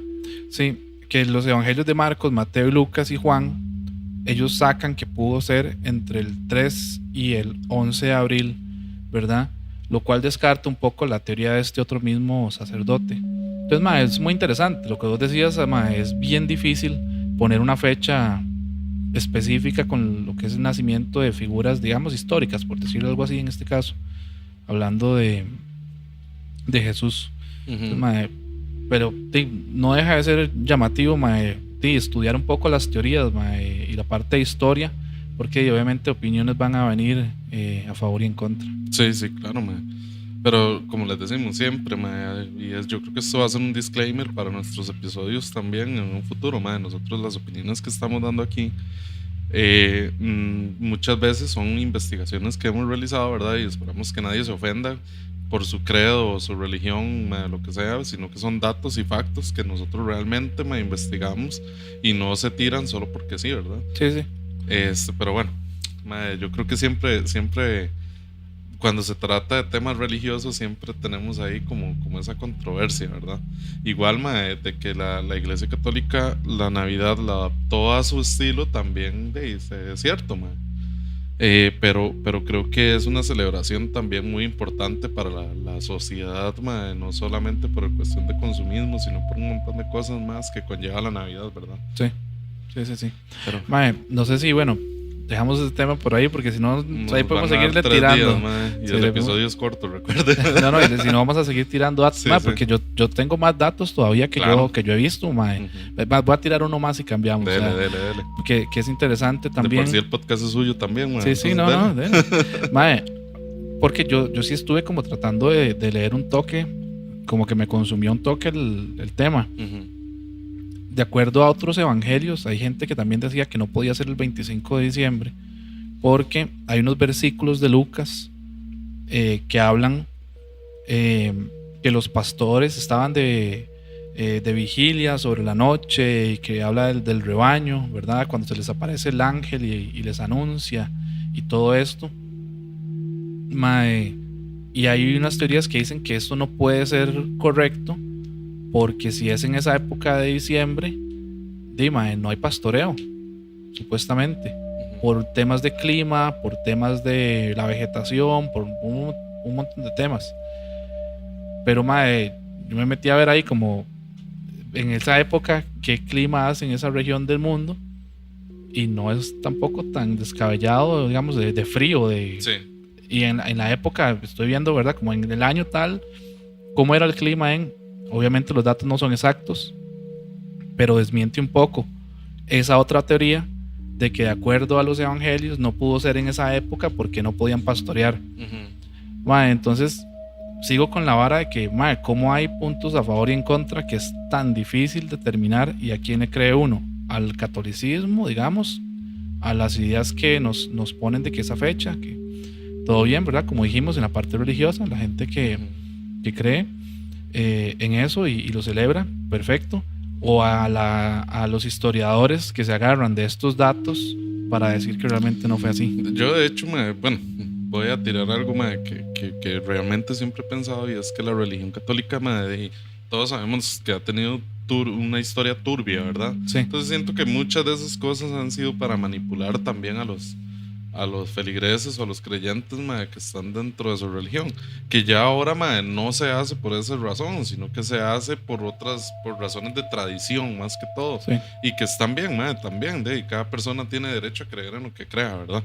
Sí, que los evangelios de Marcos, Mateo y Lucas y Juan, ellos sacan que pudo ser entre el 3 y el 11 de abril, ¿verdad? Lo cual descarta un poco la teoría de este otro mismo sacerdote. Entonces, ma, es muy interesante. Lo que vos decías, ma, es bien difícil poner una fecha específica con lo que es el nacimiento de figuras, digamos, históricas, por decirlo algo así en este caso, hablando de Jesús. Entonces, ma, pero no deja de ser llamativo, ma, estudiar un poco las teorías, ma, y la parte de historia, porque obviamente opiniones van a venir a favor y en contra. Sí, sí, claro, ma. Pero como les decimos siempre, ma, yo creo que esto va a ser un disclaimer para nuestros episodios también en un futuro, ma. Nosotros las opiniones que estamos dando aquí muchas veces son investigaciones que hemos realizado, ¿verdad? Y esperamos que nadie se ofenda por su credo o su religión, lo que sea, sino que son datos y factos que nosotros realmente investigamos y no se tiran solo porque sí, ¿verdad? Sí, sí. Pero bueno, yo creo que siempre cuando se trata de temas religiosos siempre tenemos ahí como esa controversia, ¿verdad? Igual, de que la Iglesia Católica la Navidad la adaptó a su estilo también, es cierto, pero creo que es una celebración también muy importante para la sociedad, no solamente por cuestión de consumismo, sino por un montón de cosas más que conlleva la Navidad, ¿verdad? Sí. Pero, no sé si, bueno, dejamos ese tema por ahí porque si no, ahí podemos seguirle tirando. Días, y el episodio es corto, recuerde. No, y si no, vamos a seguir tirando datos, sí, porque yo tengo más datos todavía que yo he visto, Voy a tirar uno más y cambiamos. Dele. Que es interesante también. De por sí el podcast es suyo también, Sí, dele. Porque yo sí estuve como tratando de leer un toque, como que me consumió un toque el tema. De acuerdo a otros evangelios, hay gente que también decía que no podía ser el 25 de diciembre, porque hay unos versículos de Lucas que hablan que los pastores estaban de vigilia sobre la noche y que habla del rebaño, ¿verdad? Cuando se les aparece el ángel y les anuncia y todo esto. Y hay unas teorías que dicen que esto no puede ser correcto, porque si es en esa época de diciembre, no hay pastoreo, supuestamente, por temas de clima, por temas de la vegetación, por un montón de temas. Pero yo me metí a ver ahí como en esa época qué clima hace en esa región del mundo, y no es tampoco tan descabellado, digamos, de frío. Sí. Y en la época, estoy viendo, ¿verdad? Como en el año tal, cómo era el clima obviamente los datos no son exactos, pero desmiente un poco esa otra teoría de que de acuerdo a los evangelios no pudo ser en esa época porque no podían pastorear. Entonces sigo con la vara de que cómo hay puntos a favor y en contra que es tan difícil determinar, y a quién le cree uno, al catolicismo, digamos, a las ideas que nos ponen de que esa fecha, que todo bien, ¿verdad? Como dijimos, en la parte religiosa, la gente que cree en eso y lo celebra, perfecto. O a los historiadores que se agarran de estos datos para decir que realmente no fue así. Yo de hecho, voy a tirar algo que realmente siempre he pensado, y es que la religión católica, todos sabemos que ha tenido una historia turbia, ¿verdad? Sí. Entonces siento que muchas de esas cosas han sido para manipular también a los feligreses o a los creyentes, que están dentro de su religión, que ya ahora, no se hace por esa razón, sino que se hace por razones de tradición más que todo. Sí. Y que están bien, también, cada persona tiene derecho a creer en lo que crea, ¿verdad?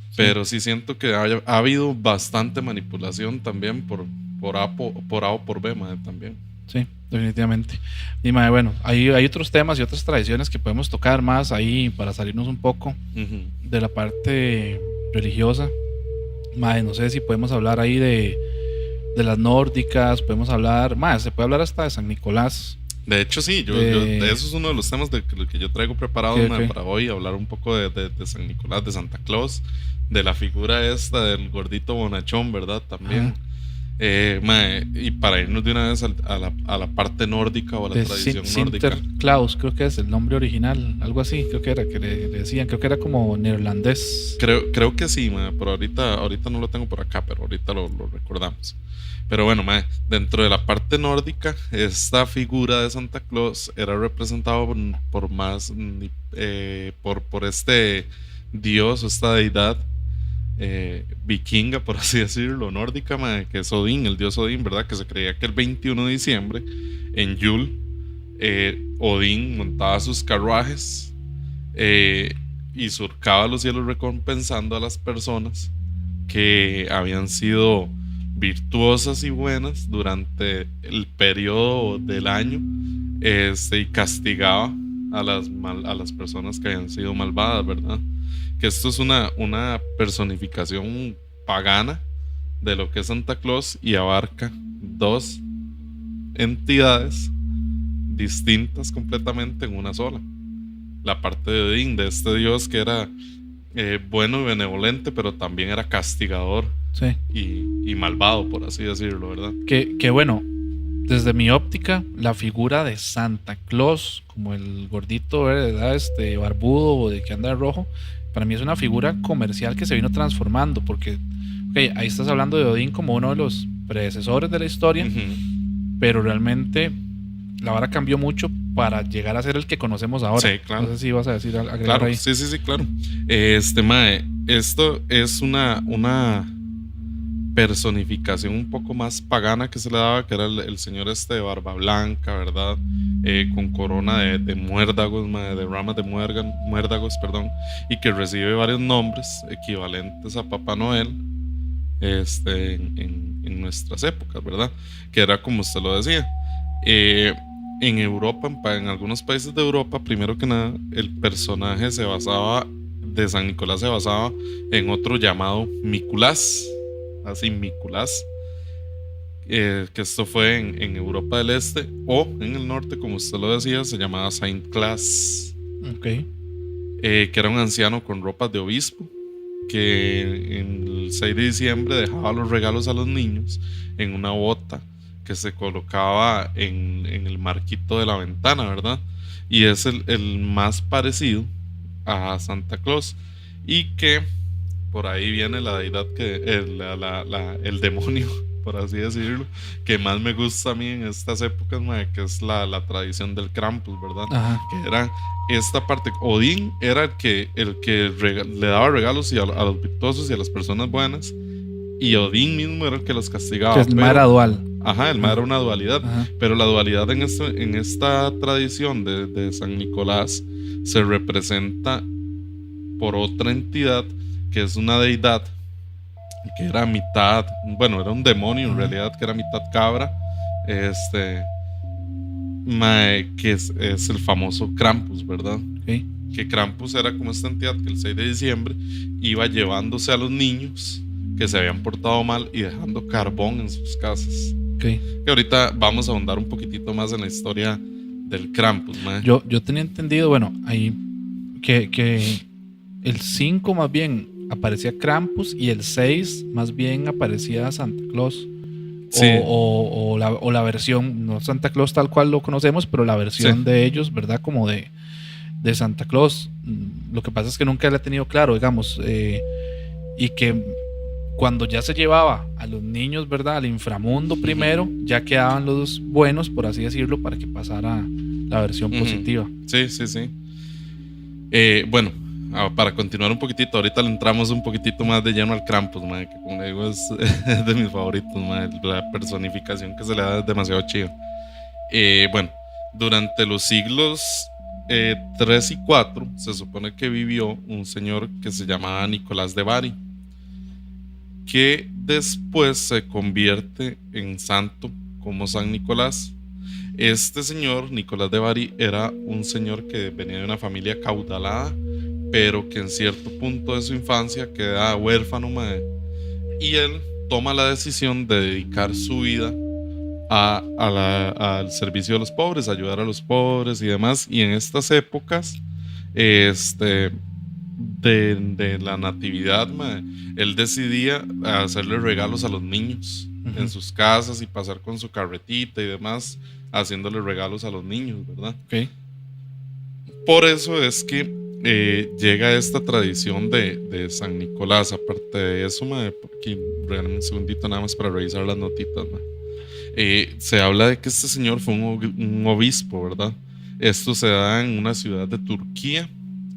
Sí. Pero sí siento que ha habido bastante manipulación también por A o por B, también. Sí, definitivamente. Y bueno, hay otros temas y otras tradiciones que podemos tocar más ahí para salirnos un poco de la parte religiosa. No sé si podemos hablar ahí de las nórdicas, podemos hablar, se puede hablar hasta de San Nicolás. De hecho sí, eso es uno de los temas de lo que yo traigo preparado para hoy, hablar un poco de San Nicolás, de Santa Claus, de la figura esta del gordito bonachón, ¿verdad? También. Y para irnos de una vez a la parte nórdica o a la tradición nórdica. Sinterklaas, creo que es el nombre original, algo así, creo que era, que le decían, creo que era como neerlandés. Creo que sí, pero ahorita no lo tengo por acá, pero ahorita lo recordamos. Pero bueno, dentro de la parte nórdica, esta figura de Santa Claus era representado por este dios o esta deidad vikinga, por así decirlo, nórdica, que es Odín, el dios Odín, ¿verdad? Que se creía que el 21 de diciembre, en Yule, Odín montaba sus carruajes y surcaba los cielos recompensando a las personas que habían sido virtuosas y buenas durante el periodo del año, y castigaba a las personas que habían sido malvadas, ¿verdad? Que esto es una personificación pagana de lo que es Santa Claus y abarca dos entidades distintas completamente en una sola. La parte de Odín, de este dios que era bueno y benevolente, pero también era castigador, sí, y malvado, por así decirlo, ¿verdad? Que bueno, desde mi óptica, la figura de Santa Claus, como el gordito, ¿verdad? Barbudo o de que anda de rojo, para mí es una figura comercial que se vino transformando, porque ahí estás hablando de Odín como uno de los predecesores de la historia, pero realmente la vara cambió mucho para llegar a ser el que conocemos ahora. Sí, claro. No sé si vas a decir agregar claro, ahí. Sí, claro. Esto es una personificación un poco más pagana que se le daba, que era el señor de barba blanca, ¿verdad? Con corona de muérdagos, de ramas de muérdagos, perdón, y que recibe varios nombres equivalentes a Papá Noel en nuestras épocas, ¿verdad? Que era como usted lo decía. En Europa, en algunos países de Europa, primero que nada, el personaje de San Nicolás se basaba en otro llamado Miculás, así Miculás, que esto fue en Europa del Este, o en el norte, como usted lo decía, se llamaba Saint Claus, que era un anciano con ropas de obispo, que en el 6 de diciembre dejaba los regalos a los niños en una bota que se colocaba en el marquito de la ventana, ¿verdad? Y es el más parecido a Santa Claus, y que por ahí viene la deidad el demonio, por así decirlo, que más me gusta a mí en estas épocas, que es la tradición del Krampus, ¿verdad? Ajá. Que era esta parte. Odín era el que le daba regalos a los virtuosos y a las personas buenas, y Odín mismo era el que los castigaba. Que el mar era dual. Ajá, el mar era una dualidad. Ajá. Pero la dualidad en esta tradición de San Nicolás se representa por otra entidad, que es una deidad que era mitad, bueno, era un demonio en realidad, que era mitad cabra, que es el famoso Krampus, ¿verdad? Okay. Que Krampus era como esta entidad que el 6 de diciembre iba llevándose a los niños que se habían portado mal y dejando carbón en sus casas. Okay. Que ahorita vamos a ahondar un poquitito más en la historia del Krampus, mae. Yo tenía entendido, bueno, ahí que el 5 más bien aparecía Krampus y el 6 más bien aparecía Santa Claus. Sí. O la versión, no Santa Claus tal cual lo conocemos, pero la versión de ellos, ¿verdad? Como de Santa Claus. Lo que pasa es que nunca le he tenido claro, digamos, y que cuando ya se llevaba a los niños, ¿verdad? Al inframundo primero, ya quedaban los buenos, por así decirlo, para que pasara la versión positiva. Sí. Bueno, para continuar un poquitito, ahorita le entramos un poquitito más de lleno al Krampus, que como digo es de mis favoritos, la personificación que se le da es demasiado chido. Bueno, durante los siglos 3 y 4 se supone que vivió un señor que se llamaba Nicolás de Bari, que después se convierte en santo como San Nicolás. Este señor, Nicolás de Bari, era un señor que venía de una familia caudalada, pero que en cierto punto de su infancia queda huérfano, y él toma la decisión de dedicar su vida al servicio de los pobres, ayudar a los pobres y demás. Y en estas épocas de la natividad, él decidía hacerle regalos a los niños, en sus casas y pasar con su carretita y demás, haciéndole regalos a los niños, ¿verdad? Okay. Por eso es que llega esta tradición de San Nicolás. Aparte de eso, porque regálame un segundito nada más para revisar las notitas, se habla de que este señor fue un obispo, ¿verdad? Esto se da en una ciudad de Turquía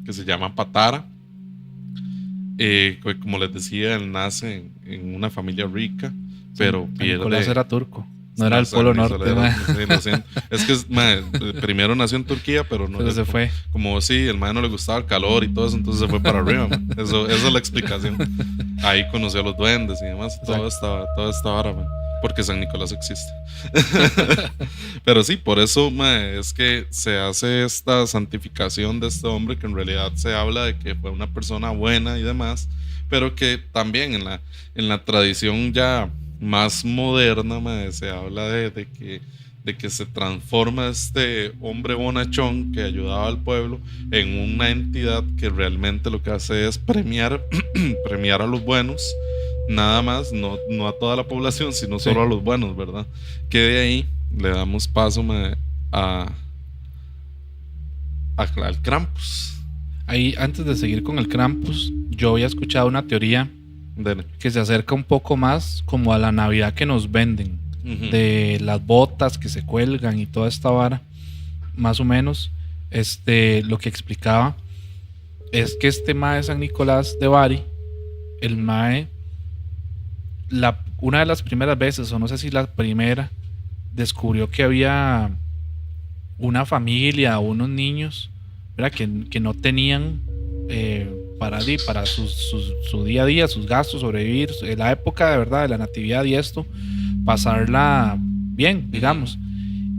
que se llama Patara. Como les decía, él nace en una familia rica, pero pierde... Nicolás era turco, no era el Polo Norte. Es que primero nació en Turquía, pero no. Pero se fue. Como sí, el man no le gustaba el calor y todo eso, entonces se fue para arriba. Esa es la explicación. Ahí conoció a los duendes y demás, toda esta vara, man. Porque San Nicolás existe. Pero sí, por eso es que se hace esta santificación de este hombre, que en realidad se habla de que fue una persona buena y demás, pero que también en la tradición ya más moderna, se habla de que se transforma este hombre bonachón que ayudaba al pueblo en una entidad que realmente lo que hace es premiar a los buenos. Nada más, no a toda la población, sino solo a los buenos, ¿verdad? Que de ahí le damos paso al Krampus. Ahí, antes de seguir con el Krampus, yo había escuchado una teoría que se acerca un poco más como a la Navidad que nos venden, de las botas que se cuelgan y toda esta vara, más o menos. Lo que explicaba es que este mae San Nicolás de Bari, el mae, una de las primeras veces, o no sé si la primera, descubrió que había una familia o unos niños, ¿verdad? Que no tenían para su día a día, sus gastos, sobrevivir, en la época de verdad de la natividad y esto, pasarla bien, digamos,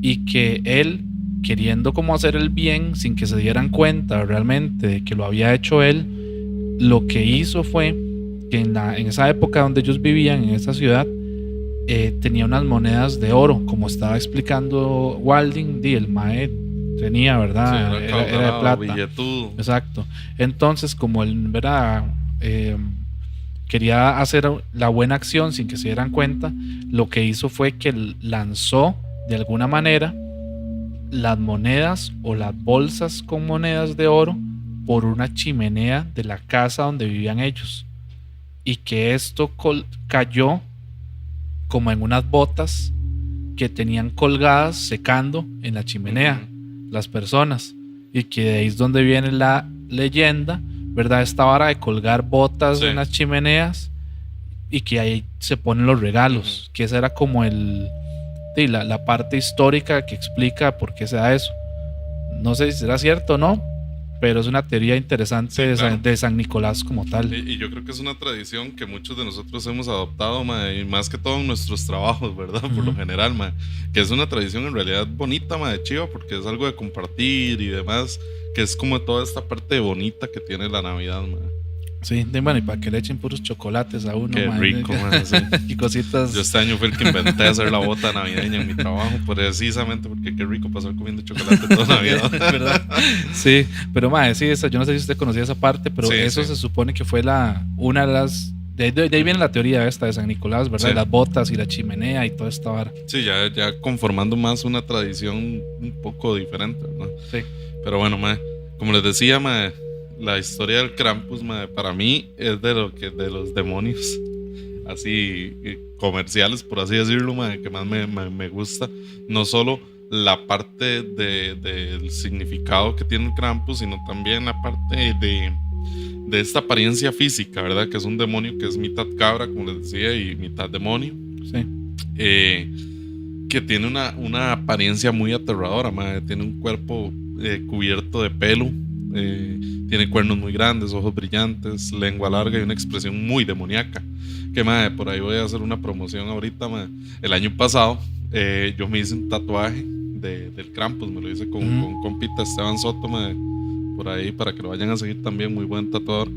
y que él, queriendo como hacer el bien sin que se dieran cuenta realmente de que lo había hecho él, lo que hizo fue que en esa época donde ellos vivían, en esa ciudad, tenía unas monedas de oro, como estaba explicando Walding, el mae tenía, ¿verdad? Sí, era de plata. Billetudo. Exacto. Entonces, como él, ¿verdad? Quería hacer la buena acción sin que se dieran cuenta, lo que hizo fue que lanzó de alguna manera las monedas o las bolsas con monedas de oro por una chimenea de la casa donde vivían ellos, y que esto cayó como en unas botas que tenían colgadas secando en la chimenea las personas, y que de ahí es donde viene la leyenda, ¿verdad? Esta vara de colgar botas en las chimeneas y que ahí se ponen los regalos, que esa era como la parte histórica que explica por qué se da eso. No sé si será cierto o no, pero es una teoría interesante de San Nicolás como tal. Y yo creo que es una tradición que muchos de nosotros hemos adoptado, y más que todo en nuestros trabajos, ¿verdad? Por lo general, que es una tradición en realidad bonita, de chiva, porque es algo de compartir y demás, que es como toda esta parte bonita que tiene la Navidad, Sí, bueno, y para que le echen puros chocolates a uno. Qué rico, sí. Y cositas. Yo este año fui el que inventé hacer la bota navideña en mi trabajo, precisamente porque qué rico pasar comiendo chocolate toda Navidad. ¿Verdad? Sí, pero sí, yo no sé si usted conocía esa parte, pero eso se supone que fue una de las... De ahí viene la teoría esta de San Nicolás, ¿verdad? Sí. Las botas y la chimenea y toda esta vara. Sí, ya conformando más una tradición un poco diferente, ¿no? Sí. Pero bueno, como les decía, la historia del Krampus, para mí es de los demonios así comerciales, por así decirlo, que más me gusta. No solo la parte del significado que tiene el Krampus, sino también la parte de esta apariencia física, ¿verdad? Que es un demonio que es mitad cabra, como les decía, y mitad demonio. Sí. Que tiene una apariencia muy aterradora, tiene un cuerpo cubierto de pelo. Tiene cuernos muy grandes, ojos brillantes, lengua larga y una expresión muy demoníaca. Que por ahí voy a hacer una promoción ahorita. El año pasado yo me hice un tatuaje del Krampus, me lo hice con compita Esteban Soto, por ahí, para que lo vayan a seguir también, muy buen tatuador.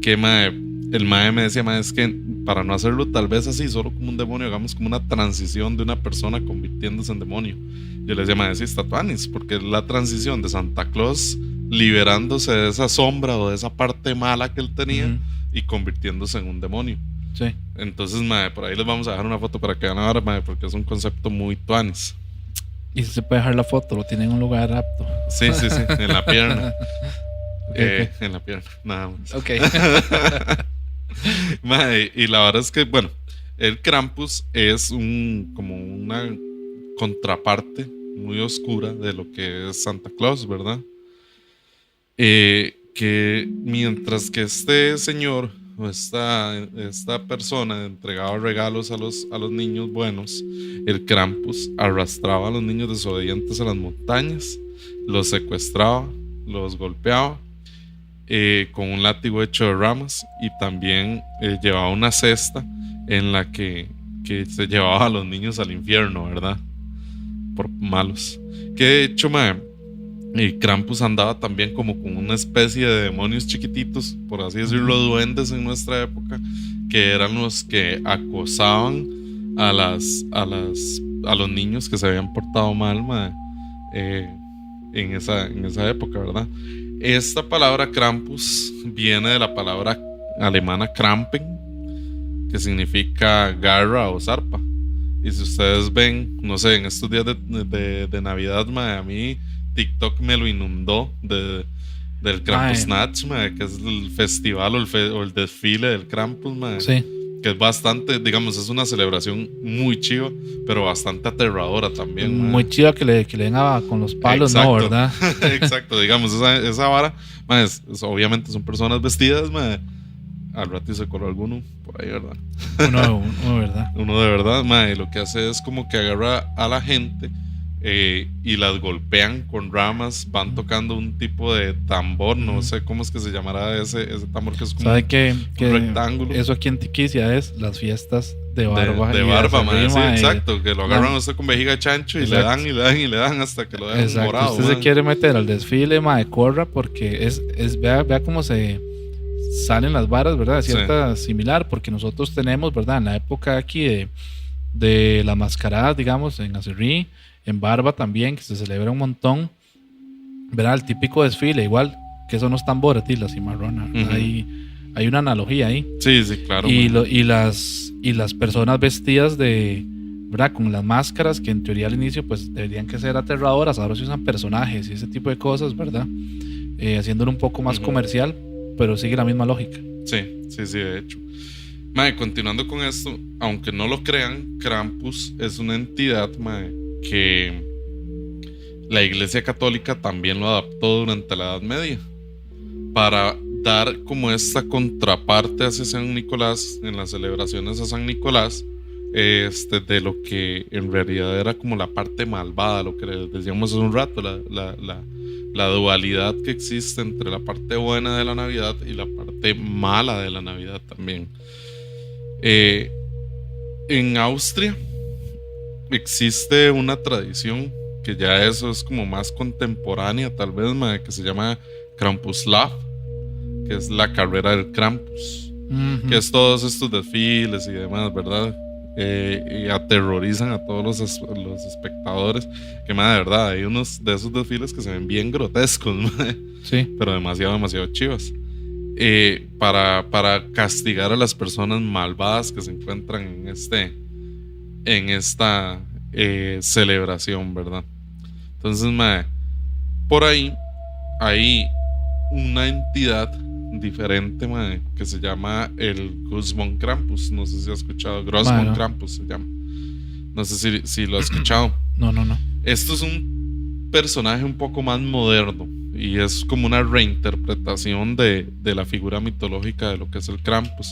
Que el me decía, es que para no hacerlo tal vez así, solo como un demonio, hagamos como una transición de una persona convirtiéndose en demonio. Yo le decía, sí, es tatuanis, porque es la transición de Santa Claus liberándose de esa sombra o de esa parte mala que él tenía y convirtiéndose en un demonio. Sí. Entonces, mae, por ahí les vamos a dejar una foto para que vean ahora, mae, porque es un concepto muy tuanis. Y si se puede dejar la foto, lo tiene en un lugar apto. Sí, en la pierna. Okay. En la pierna, nada más. Ok. Mae, y la verdad es que, bueno, el Krampus es como una contraparte muy oscura de lo que es Santa Claus, ¿verdad? Que mientras que este señor o esta persona entregaba regalos a los niños buenos, el Krampus arrastraba a los niños desobedientes a las montañas, los secuestraba, los golpeaba con un látigo hecho de ramas, y también llevaba una cesta en la que se llevaba a los niños al infierno, ¿verdad? Por malos. Que de hecho, Krampus andaba también como con una especie de demonios chiquititos, por así decirlo, duendes en nuestra época, que eran los que acosaban a los niños que se habían portado mal, en esa época, ¿verdad? Esta palabra Krampus viene de la palabra alemana Krampen, que significa garra o zarpa. Y si ustedes ven, no sé, en estos días de Navidad, a mí TikTok me lo inundó del Krampusnacht, que es el festival o el desfile del Krampus, sí. Que es bastante, digamos, es una celebración muy chiva, pero bastante aterradora también. Muy chiva que le den con los palos, exacto. ¿no? ¿Verdad? Exacto, digamos, esa vara, obviamente son personas vestidas, al rato se coló alguno por ahí, ¿verdad? Uno ¿verdad? Uno de verdad, y lo que hace es como que agarra a la gente y las golpean con ramas, van tocando un tipo de tambor, no sé cómo es que se llamará ese tambor, que es como un rectángulo. Eso aquí en Tiquicia es las fiestas de barba. De barba, sí, exacto, que lo agarran a usted con vejiga de chancho y le dan hasta que lo dejan morado. Usted se quiere meter al desfile, corra, porque vea cómo se salen las varas, ¿verdad? Cierta similar, porque nosotros tenemos, ¿verdad? En la época aquí de las mascaradas, digamos, en Acerrí, en Barba también, que se celebra un montón, ¿verdad? El típico desfile, igual que son los tambores, la cimarrona, hay una analogía ahí. Sí, claro. Y las personas vestidas ¿verdad? Con las máscaras, que en teoría al inicio pues deberían que ser aterradoras, ahora se usan personajes y ese tipo de cosas, ¿verdad? Haciéndolo un poco más comercial, pero sigue la misma lógica. Sí, de hecho. Continuando con esto, aunque no lo crean, Krampus es una entidad, que la Iglesia Católica también lo adaptó durante la Edad Media para dar como esta contraparte hacia San Nicolás en las celebraciones a San Nicolás, de lo que en realidad era como la parte malvada, lo que les decíamos hace un rato, la dualidad que existe entre la parte buena de la Navidad y la parte mala de la Navidad también. En Austria existe una tradición que ya eso es como más contemporánea, tal vez, que se llama Krampuslauf, que es la carrera del Krampus, que es todos estos desfiles y demás, ¿verdad? Y aterrorizan a todos los espectadores, que de verdad hay unos de esos desfiles que se ven bien grotescos, sí, pero demasiado chivas, para castigar a las personas malvadas que se encuentran en esta celebración, ¿verdad? Entonces, por ahí hay una entidad diferente, que se llama el Großmond Krampus. No sé si has escuchado. Großmond Krampus se llama. No sé si lo has escuchado. No. Esto es un personaje un poco más moderno y es como una reinterpretación de la figura mitológica de lo que es el Krampus.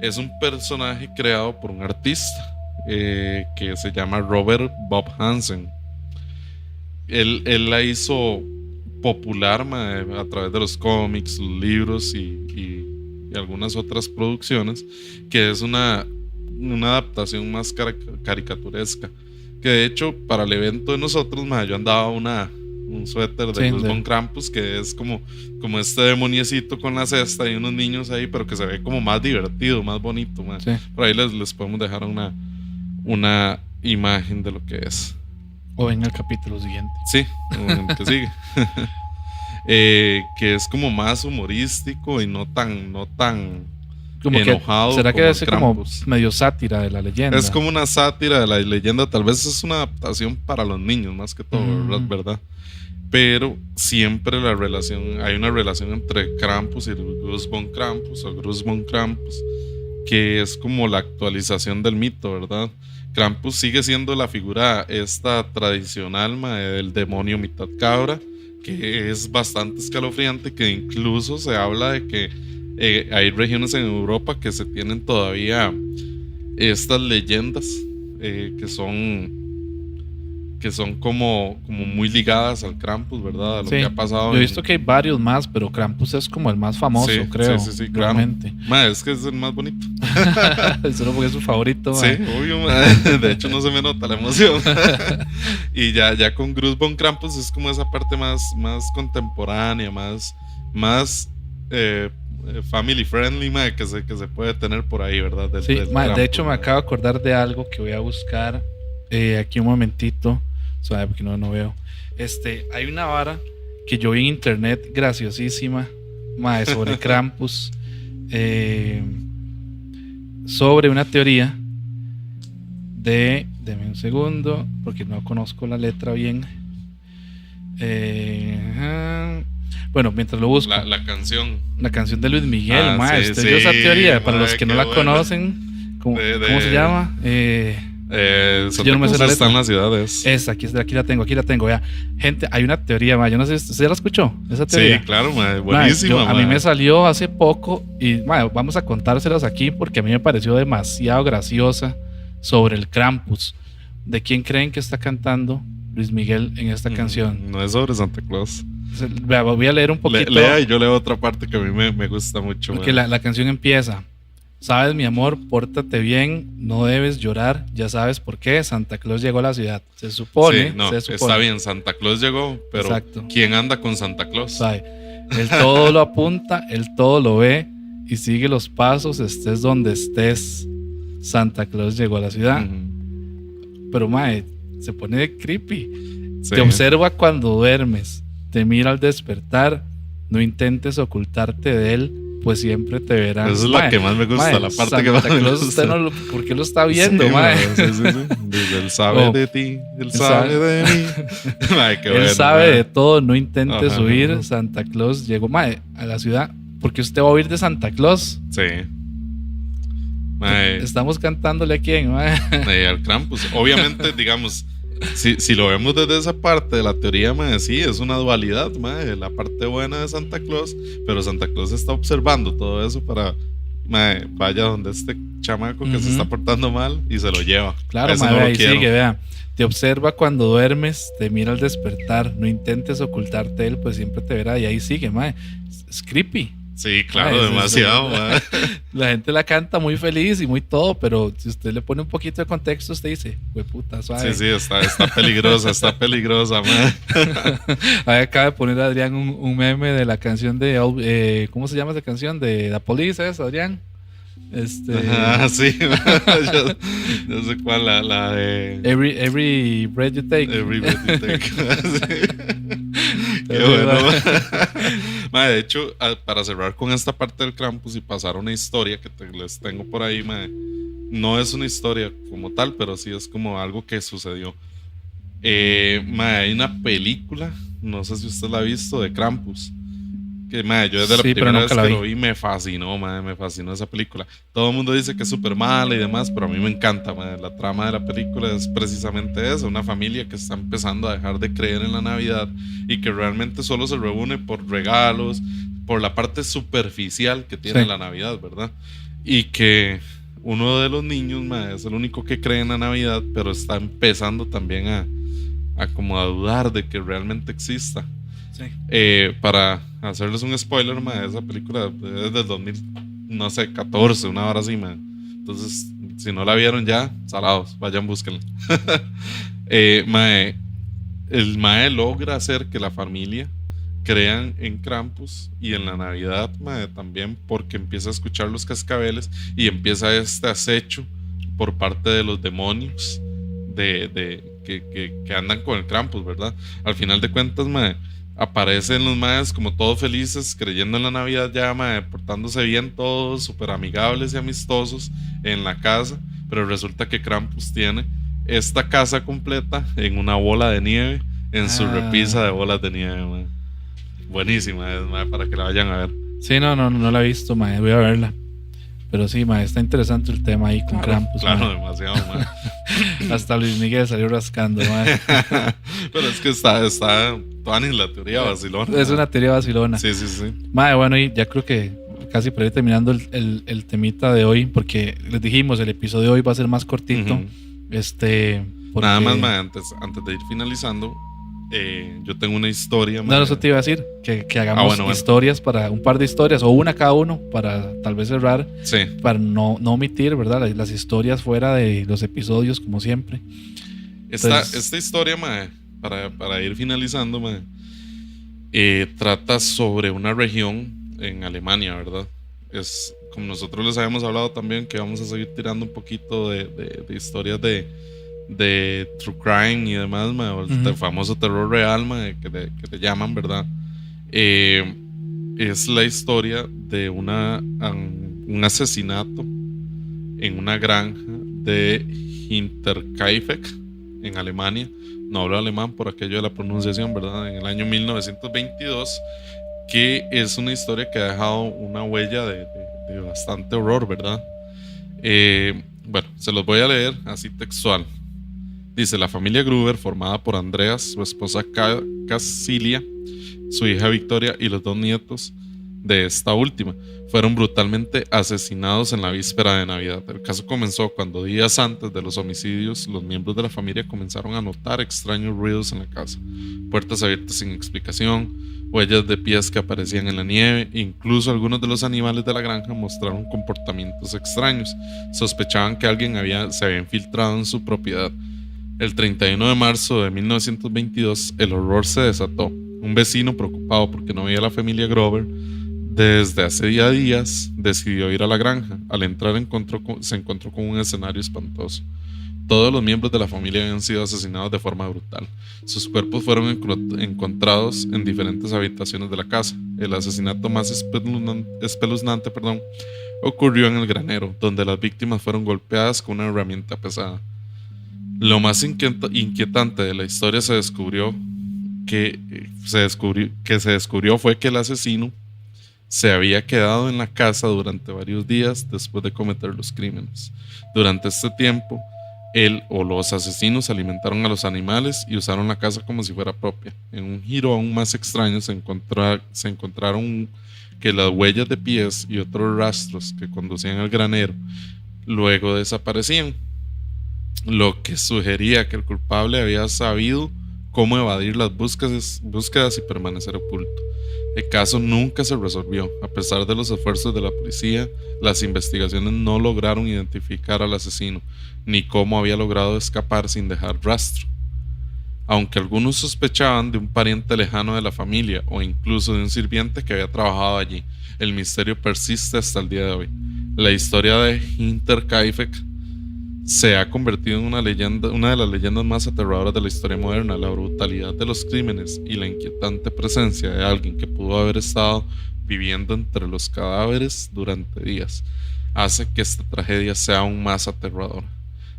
Es un personaje creado por un artista que se llama Robert Bob Hansen. Él la hizo popular a través de los cómics, los libros y algunas otras producciones, que es una adaptación más caricaturesca, que de hecho para el evento de nosotros, yo andaba un suéter de Großmond Krampus, que es como este demoniecito con la cesta y unos niños ahí, pero que se ve como más divertido, más bonito, sí. Por ahí les podemos dejar una imagen de lo que es. O en el capítulo siguiente. Sí, en el que sigue. Que es como más humorístico y no tan Como enojado. que, ¿será que como es como Krampus. medio sátira de la leyenda? Es como una sátira de la leyenda, tal vez es una adaptación para los niños más que todo, ¿verdad? Pero siempre hay una relación entre Krampus y Gus von Krampus o Grus von Krampus, que es como la actualización del mito, ¿verdad? Krampus sigue siendo la figura esta tradicional del demonio mitad cabra, que es bastante escalofriante, que incluso se habla de que hay regiones en Europa que se tienen todavía estas leyendas que son como muy ligadas al Krampus, ¿verdad? A lo Sí, que ha pasado. yo he visto que hay varios más, pero Krampus es como el más famoso, Sí, creo. sí, realmente. Claro. Es que es el más bonito. Solo porque es su favorito. Sí, obvio, de hecho no se me nota la emoción. Y ya con Grus von Krampus es como esa parte más contemporánea, más family friendly, que se puede tener por ahí, ¿verdad? Sí, del de hecho me Krampus, acabo de acordar de algo que voy a buscar aquí un momentito, suave porque no veo. Hay una vara que yo vi en internet graciosísima, sobre Krampus, sobre una teoría deme un segundo porque no conozco la letra bien. Bueno, mientras lo busco, la canción de Luis Miguel, sí, esa teoría, para los que no la bueno. conocen, ¿cómo se llama? Santa no me sé Cruz la está letra. en las ciudades. Esa, aquí la tengo, vea. Gente, hay una teoría, yo no sé si usted ya la escuchó, esa teoría. Sí, claro, buenísima. A mí me salió hace poco y vamos a contárselas aquí porque a mí me pareció demasiado graciosa sobre el Krampus. ¿De quién creen que está cantando Luis Miguel en esta canción? No es sobre Santa Claus. Vea, voy a leer un poquito. Lea y yo leo otra parte que a mí me gusta mucho. Porque la canción empieza: sabes, mi amor, pórtate bien, no debes llorar, ya sabes por qué, Santa Claus llegó a la ciudad. Se supone. Está bien, Santa Claus llegó, pero exacto. ¿Quién anda con Santa Claus? ¿Sabe? Él todo lo apunta, él todo lo ve y sigue los pasos, estés donde estés. Santa Claus llegó a la ciudad. Pero se pone creepy. Sí. Te observa cuando duermes, te mira al despertar, no intentes ocultarte de él, pues siempre te verán. Esa es la que más me gusta, la parte que más me gusta. Usted ¿por qué lo está viendo, sí. Él sabe de ti, él sabe de mí. Qué él bueno, sabe de todo, no intentes huir. Santa Claus llegó a la ciudad. ¿Por qué usted va a huir de Santa Claus? Sí. Estamos cantándole a quién, al Krampus. Obviamente, digamos, si lo vemos desde esa parte de la teoría, sí, es una dualidad, la parte buena de Santa Claus, pero Santa Claus está observando todo eso para vaya donde este chamaco que se está portando mal y se lo lleva. Claro, ahí sigue, vea. Te observa cuando duermes, te mira al despertar, no intentes ocultarte de él, pues siempre te verá. Y ahí sigue, es creepy. Sí, claro, demasiado. La gente la canta muy feliz y muy todo, pero si usted le pone un poquito de contexto, usted dice, puta, suave. Sí, está peligrosa, Ahí acaba de poner Adrián un meme de la canción de, ¿cómo se llama esa canción? De The Police, ¿es, Adrián? Sí, yo sé cuál, la de Every Breath You Take. Every Breath You Take. Qué bueno. De hecho, para cerrar con esta parte del Krampus y pasar una historia que les tengo por ahí, no es una historia como tal, pero sí es como algo que sucedió. Hay una película, no sé si usted la ha visto, de Krampus. Que yo desde la primera vez que lo vi me fascinó, me fascinó esa película. Todo el mundo dice que es súper mala y demás, pero a mí me encanta, la trama de la película es precisamente eso: una familia que está empezando a dejar de creer en la Navidad y que realmente solo se reúne por regalos, por la parte superficial que tiene la Navidad, ¿verdad? Y que uno de los niños es el único que cree en la Navidad, pero está empezando también a como a dudar de que realmente exista. Sí. Para hacerles un spoiler, esa película es del 2014, una hora así, entonces si no la vieron ya, salados, vayan, búsquenla. El mae logra hacer que la familia crean en Krampus y en la Navidad, también, porque empieza a escuchar los cascabeles y empieza este acecho por parte de los demonios que andan con el Krampus, ¿verdad? Al final de cuentas, aparecen los maes como todos felices, creyendo en la Navidad ya, mae, portándose bien todos, súper amigables y amistosos en la casa, pero resulta que Krampus tiene esta casa completa en una bola de nieve, en su repisa de bolas de nieve, mae. Buenísima es, mae, para que la vayan a ver. Sí, no la he visto, mae, voy a verla. Pero sí, mae, está interesante el tema ahí con Krampus. Claro, mae. demasiado, mae. Hasta Luis Miguel salió rascando, mae. Pero es que está toda en la teoría vacilona. Es una teoría vacilona. Sí. Mae, bueno, y ya creo que casi por ahí terminando el temita de hoy, porque les dijimos, el episodio de hoy va a ser más cortito. Porque... Nada más, mae, antes de ir finalizando, yo tengo una historia. No, eso te iba a decir, que hagamos historias para un par de historias, o una cada uno, para tal vez cerrar, sí, para no omitir, ¿verdad? Las historias fuera de los episodios, como siempre. Esta historia, mae, para ir finalizando, mae, trata sobre una región en Alemania, ¿verdad? Es como nosotros les habíamos hablado también, que vamos a seguir tirando un poquito de historias de true crime y demás, mae, el famoso terror real, mae, que te llaman, ¿verdad? Es la historia de un asesinato en una granja de Hinterkaifeck en Alemania. No hablo alemán por aquello de la pronunciación, ¿verdad? En el año 1922, que es una historia que ha dejado una huella de bastante horror, ¿verdad? Bueno, se los voy a leer así textual. Dice: la familia Gruber, formada por Andreas, su esposa Casilia, su hija Victoria y los 2 nietos de esta última, fueron brutalmente asesinados en la víspera de Navidad. El caso comenzó cuando, días antes de los homicidios, los miembros de la familia comenzaron a notar extraños ruidos en la casa, puertas abiertas sin explicación, huellas de pies que aparecían en la nieve. Incluso algunos de los animales de la granja mostraron comportamientos extraños. Sospechaban que alguien se había infiltrado en su propiedad. El 31 de marzo de 1922, el horror se desató. Un vecino, preocupado porque no veía a la familia Grover desde hace días, decidió ir a la granja. Al entrar se encontró con un escenario espantoso. Todos los miembros de la familia habían sido asesinados de forma brutal. Sus cuerpos fueron encontrados en diferentes habitaciones de la casa. El asesinato más espeluznante, ocurrió en el granero, donde las víctimas fueron golpeadas con una herramienta pesada. Lo más inquietante de la historia se descubrió fue que el asesino se había quedado en la casa durante varios días después de cometer los crímenes. Durante este tiempo, él o los asesinos alimentaron a los animales y usaron la casa como si fuera propia. En un giro aún más extraño se encontraron que las huellas de pies y otros rastros que conducían al granero luego desaparecían, lo que sugería que el culpable había sabido cómo evadir las búsquedas y permanecer oculto. El caso nunca se resolvió. A pesar de los esfuerzos de la policía, las investigaciones no lograron identificar al asesino, ni cómo había logrado escapar sin dejar rastro. Aunque algunos sospechaban de un pariente lejano de la familia o incluso de un sirviente que había trabajado allí, el misterio persiste hasta el día de hoy. La historia de Hinterkaifeck se ha convertido en una de las leyendas más aterradoras de la historia moderna. La brutalidad de los crímenes y la inquietante presencia de alguien que pudo haber estado viviendo entre los cadáveres durante días hace que esta tragedia sea aún más aterradora.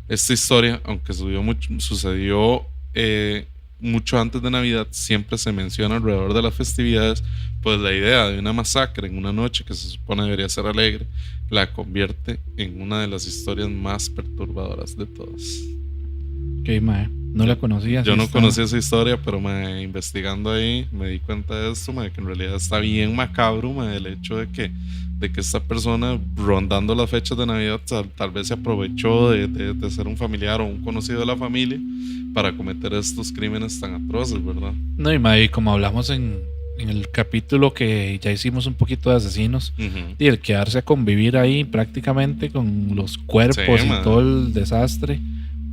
Esta historia, aunque sucedió mucho antes de Navidad, siempre se menciona alrededor de las festividades, pues la idea de una masacre en una noche que se supone debería ser alegre la convierte en una de las historias más perturbadoras de todas. Ok, mae, no la conocía. Yo no conocía esa historia, pero investigando ahí me di cuenta de esto, que en realidad está bien macabro, el hecho de que esta persona, rondando las fechas de Navidad, tal vez se aprovechó de ser un familiar o un conocido de la familia para cometer estos crímenes tan atroces, ¿verdad? No, y mae, como hablamos en el capítulo que ya hicimos un poquito de asesinos, y el quedarse a convivir ahí prácticamente con los cuerpos y todo el desastre,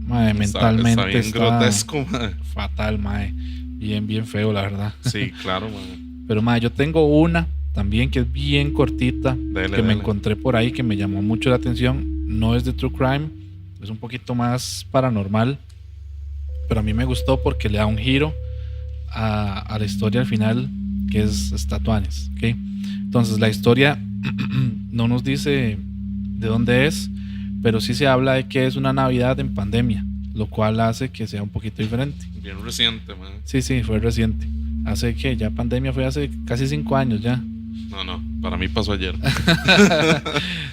mae, mentalmente está bien grotesco, mae. Fatal, mae. Bien feo, la verdad. Sí, claro, mae. Pero mae, yo tengo una también que es bien cortita, me encontré por ahí, que me llamó mucho la atención. No es de true crime, es un poquito más paranormal, pero a mí me gustó porque le da un giro a la historia al final, que es Tatuanes, ¿okay? Entonces la historia no nos dice de dónde es, pero sí se habla de que es una Navidad en pandemia, lo cual hace que sea un poquito diferente. Bien reciente, man. Sí, fue reciente. Hace que ya pandemia fue hace casi 5 años ya. No, para mí pasó ayer.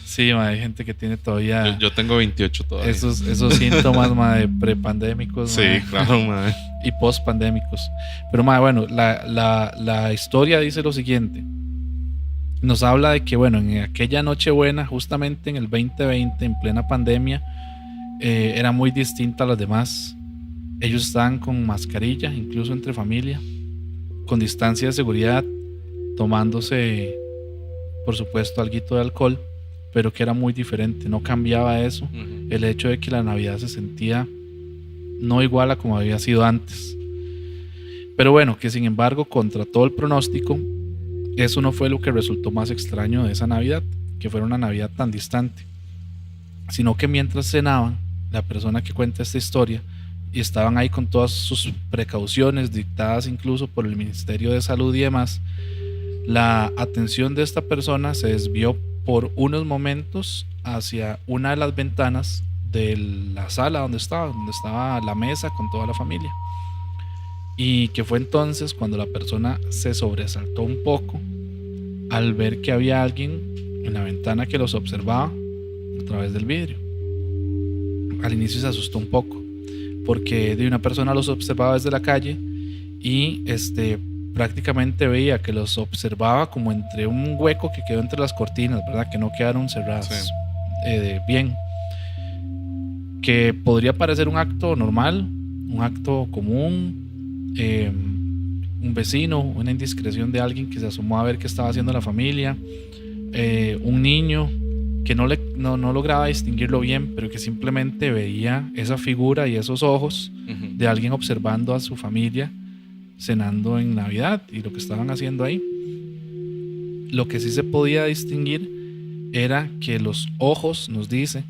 Sí, ma, hay gente que tiene todavía yo tengo 28 todavía. esos síntomas, ma, de prepandémicos. Sí, ma, claro, ma. y postpandémicos. Pero ma, bueno, la historia dice lo siguiente. Nos habla de que, bueno, en aquella Nochebuena, justamente en el 2020, en plena pandemia, era muy distinta a las demás. Ellos estaban con mascarilla, incluso entre familia, con distancia de seguridad, tomándose, por supuesto, alguito de alcohol, pero que era muy diferente, no cambiaba eso. Uh-huh. El hecho de que la Navidad se sentía no igual a como había sido antes. Pero bueno, que sin embargo, contra todo el pronóstico, eso no fue lo que resultó más extraño de esa Navidad, que fuera una Navidad tan distante, sino que mientras cenaban, la persona que cuenta esta historia, y estaban ahí con todas sus precauciones dictadas incluso por el Ministerio de Salud y demás, la atención de esta persona se desvió por unos momentos hacia una de las ventanas de la sala donde estaba la mesa con toda la familia, y que fue entonces cuando la persona se sobresaltó un poco al ver que había alguien en la ventana que los observaba a través del vidrio. Al inicio se asustó un poco porque de una persona los observaba desde la calle y prácticamente veía que los observaba como entre un hueco que quedó entre las cortinas, ¿verdad? Que no quedaron cerradas. Sí. Bien, que podría parecer un acto normal, un acto común, un vecino, una indiscreción de alguien que se asomó a ver qué estaba haciendo la familia, un niño que no lograba distinguirlo bien, pero que simplemente veía esa figura y esos ojos Uh-huh. de alguien observando a su familia cenando en Navidad y lo que estaban haciendo ahí. Lo que sí se podía distinguir era que los ojos, nos dice,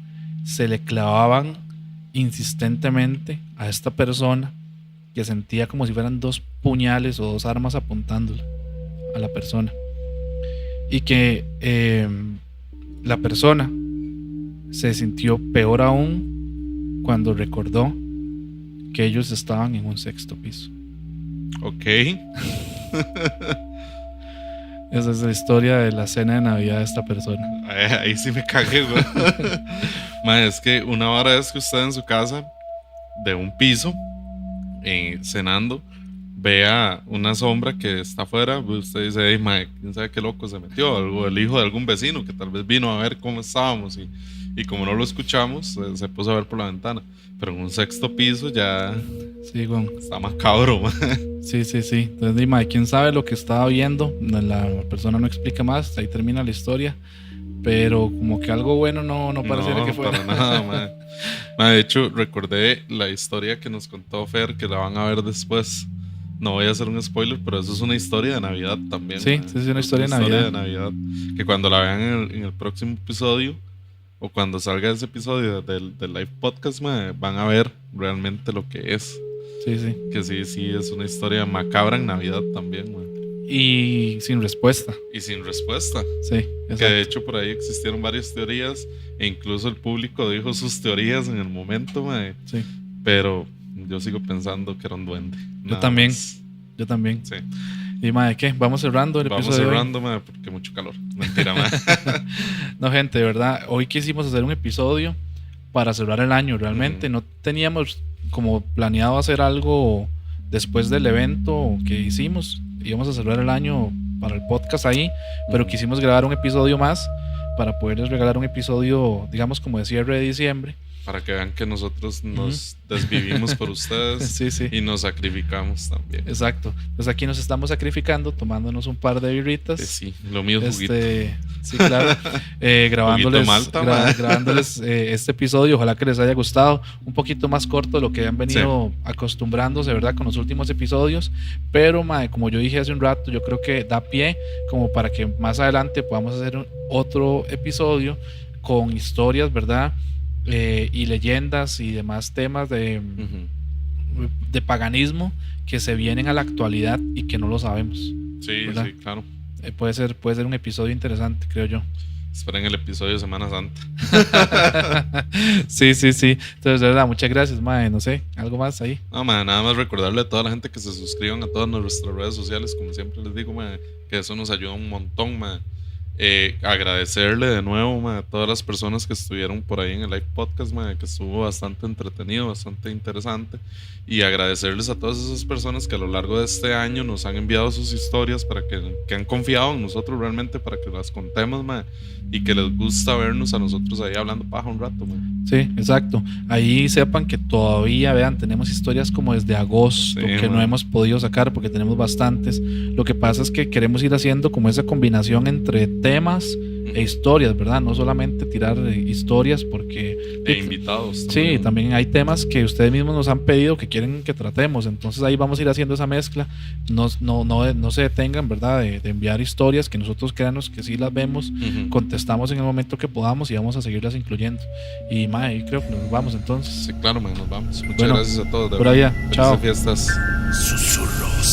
se le clavaban insistentemente a esta persona, que sentía como si fueran 2 puñales o 2 armas apuntándole a la persona, y que la persona se sintió peor aún cuando recordó que ellos estaban en un 6º piso. Ok. Esa es la historia de la cena de Navidad de esta persona. Ahí sí me cagué, güey. Man, es que una hora es que usted en su casa, de un piso, cenando, vea una sombra que está afuera, usted dice, hey, man, quién sabe qué loco se metió, o el hijo de algún vecino que tal vez vino a ver cómo estábamos y como no lo escuchamos, se puso a ver por la ventana. Pero en un 6º piso ya Sí, bueno. está macabro, man. Sí. Entonces, dime, quién sabe lo que estaba viendo. La persona no explica más, ahí termina la historia. Pero como que algo bueno no pareciera que fuera. Para nada, man. Man, de hecho, recordé la historia que nos contó Fer, que la van a ver después. No voy a hacer un spoiler, pero eso es una historia de Navidad también. Sí, man. sí, es una historia de Navidad. Que cuando la vean en el próximo episodio, o cuando salga ese episodio del live podcast, man, van a ver realmente lo que es. Sí. Que sí, es una historia macabra en Navidad también, man. Y sin respuesta. Y sin respuesta. Sí, exacto. Que de hecho por ahí existieron varias teorías e incluso el público dijo sus teorías en el momento, man. Sí. Pero yo sigo pensando que era un duende. Yo también. Más. Yo también. Sí. Y madre, ¿qué? Vamos cerrando el Vamos episodio. cerrando, man, porque mucho calor. Mentira, man. No, gente, de verdad, hoy quisimos hacer un episodio para cerrar el año. Realmente no teníamos como planeado hacer algo después del evento que hicimos. Íbamos a cerrar el año para el podcast ahí, pero quisimos grabar un episodio más para poderles regalar un episodio, digamos, como de cierre de diciembre. Para que vean que nosotros nos desvivimos por ustedes. Sí. Y nos sacrificamos también. Exacto. Pues aquí nos estamos sacrificando, tomándonos un par de birritas. Sí, lo mío es juguito. Sí, claro. Grabándoles, Malta, grabándoles este episodio. Ojalá que les haya gustado. Un poquito más corto de lo que han venido acostumbrándose, ¿verdad? Con los últimos episodios. Pero, como yo dije hace un rato, yo creo que da pie como para que más adelante podamos hacer otro episodio con historias, ¿verdad? Y leyendas y demás temas de de paganismo que se vienen a la actualidad y que no lo sabemos. Sí, ¿verdad? sí, claro. Puede ser un episodio interesante, creo yo. Esperen el episodio de Semana Santa. Sí. Entonces, de verdad, muchas gracias, mae. No sé, algo más ahí. No, man, nada más recordarle a toda la gente que se suscriban a todas nuestras redes sociales, como siempre les digo, man, que eso nos ayuda un montón, man. Agradecerle de nuevo, man, a todas las personas que estuvieron por ahí en el live podcast, man, que estuvo bastante entretenido, bastante interesante, y agradecerles a todas esas personas que a lo largo de este año nos han enviado sus historias para que han confiado en nosotros realmente para que las contemos, man, y que les gusta vernos a nosotros ahí hablando paja un rato, man. Sí, exacto. Ahí sepan que todavía, vean, tenemos historias como desde agosto Sí, que no man. hemos podido sacar porque tenemos bastantes. Lo que pasa es que queremos ir haciendo como esa combinación entre temas e historias, ¿verdad? No solamente tirar historias porque... E invitados Sí, también hay temas que ustedes mismos nos han pedido que quieren que tratemos. Entonces ahí vamos a ir haciendo esa mezcla. No se detengan, ¿verdad? De enviar historias que nosotros créanos que sí las vemos, contestamos en el momento que podamos y vamos a seguirlas incluyendo. Y mae, creo que nos vamos entonces. Sí, claro, man, nos vamos. Muchas Bueno, gracias a todos. por allá. Felices Chao. fiestas. Susurros.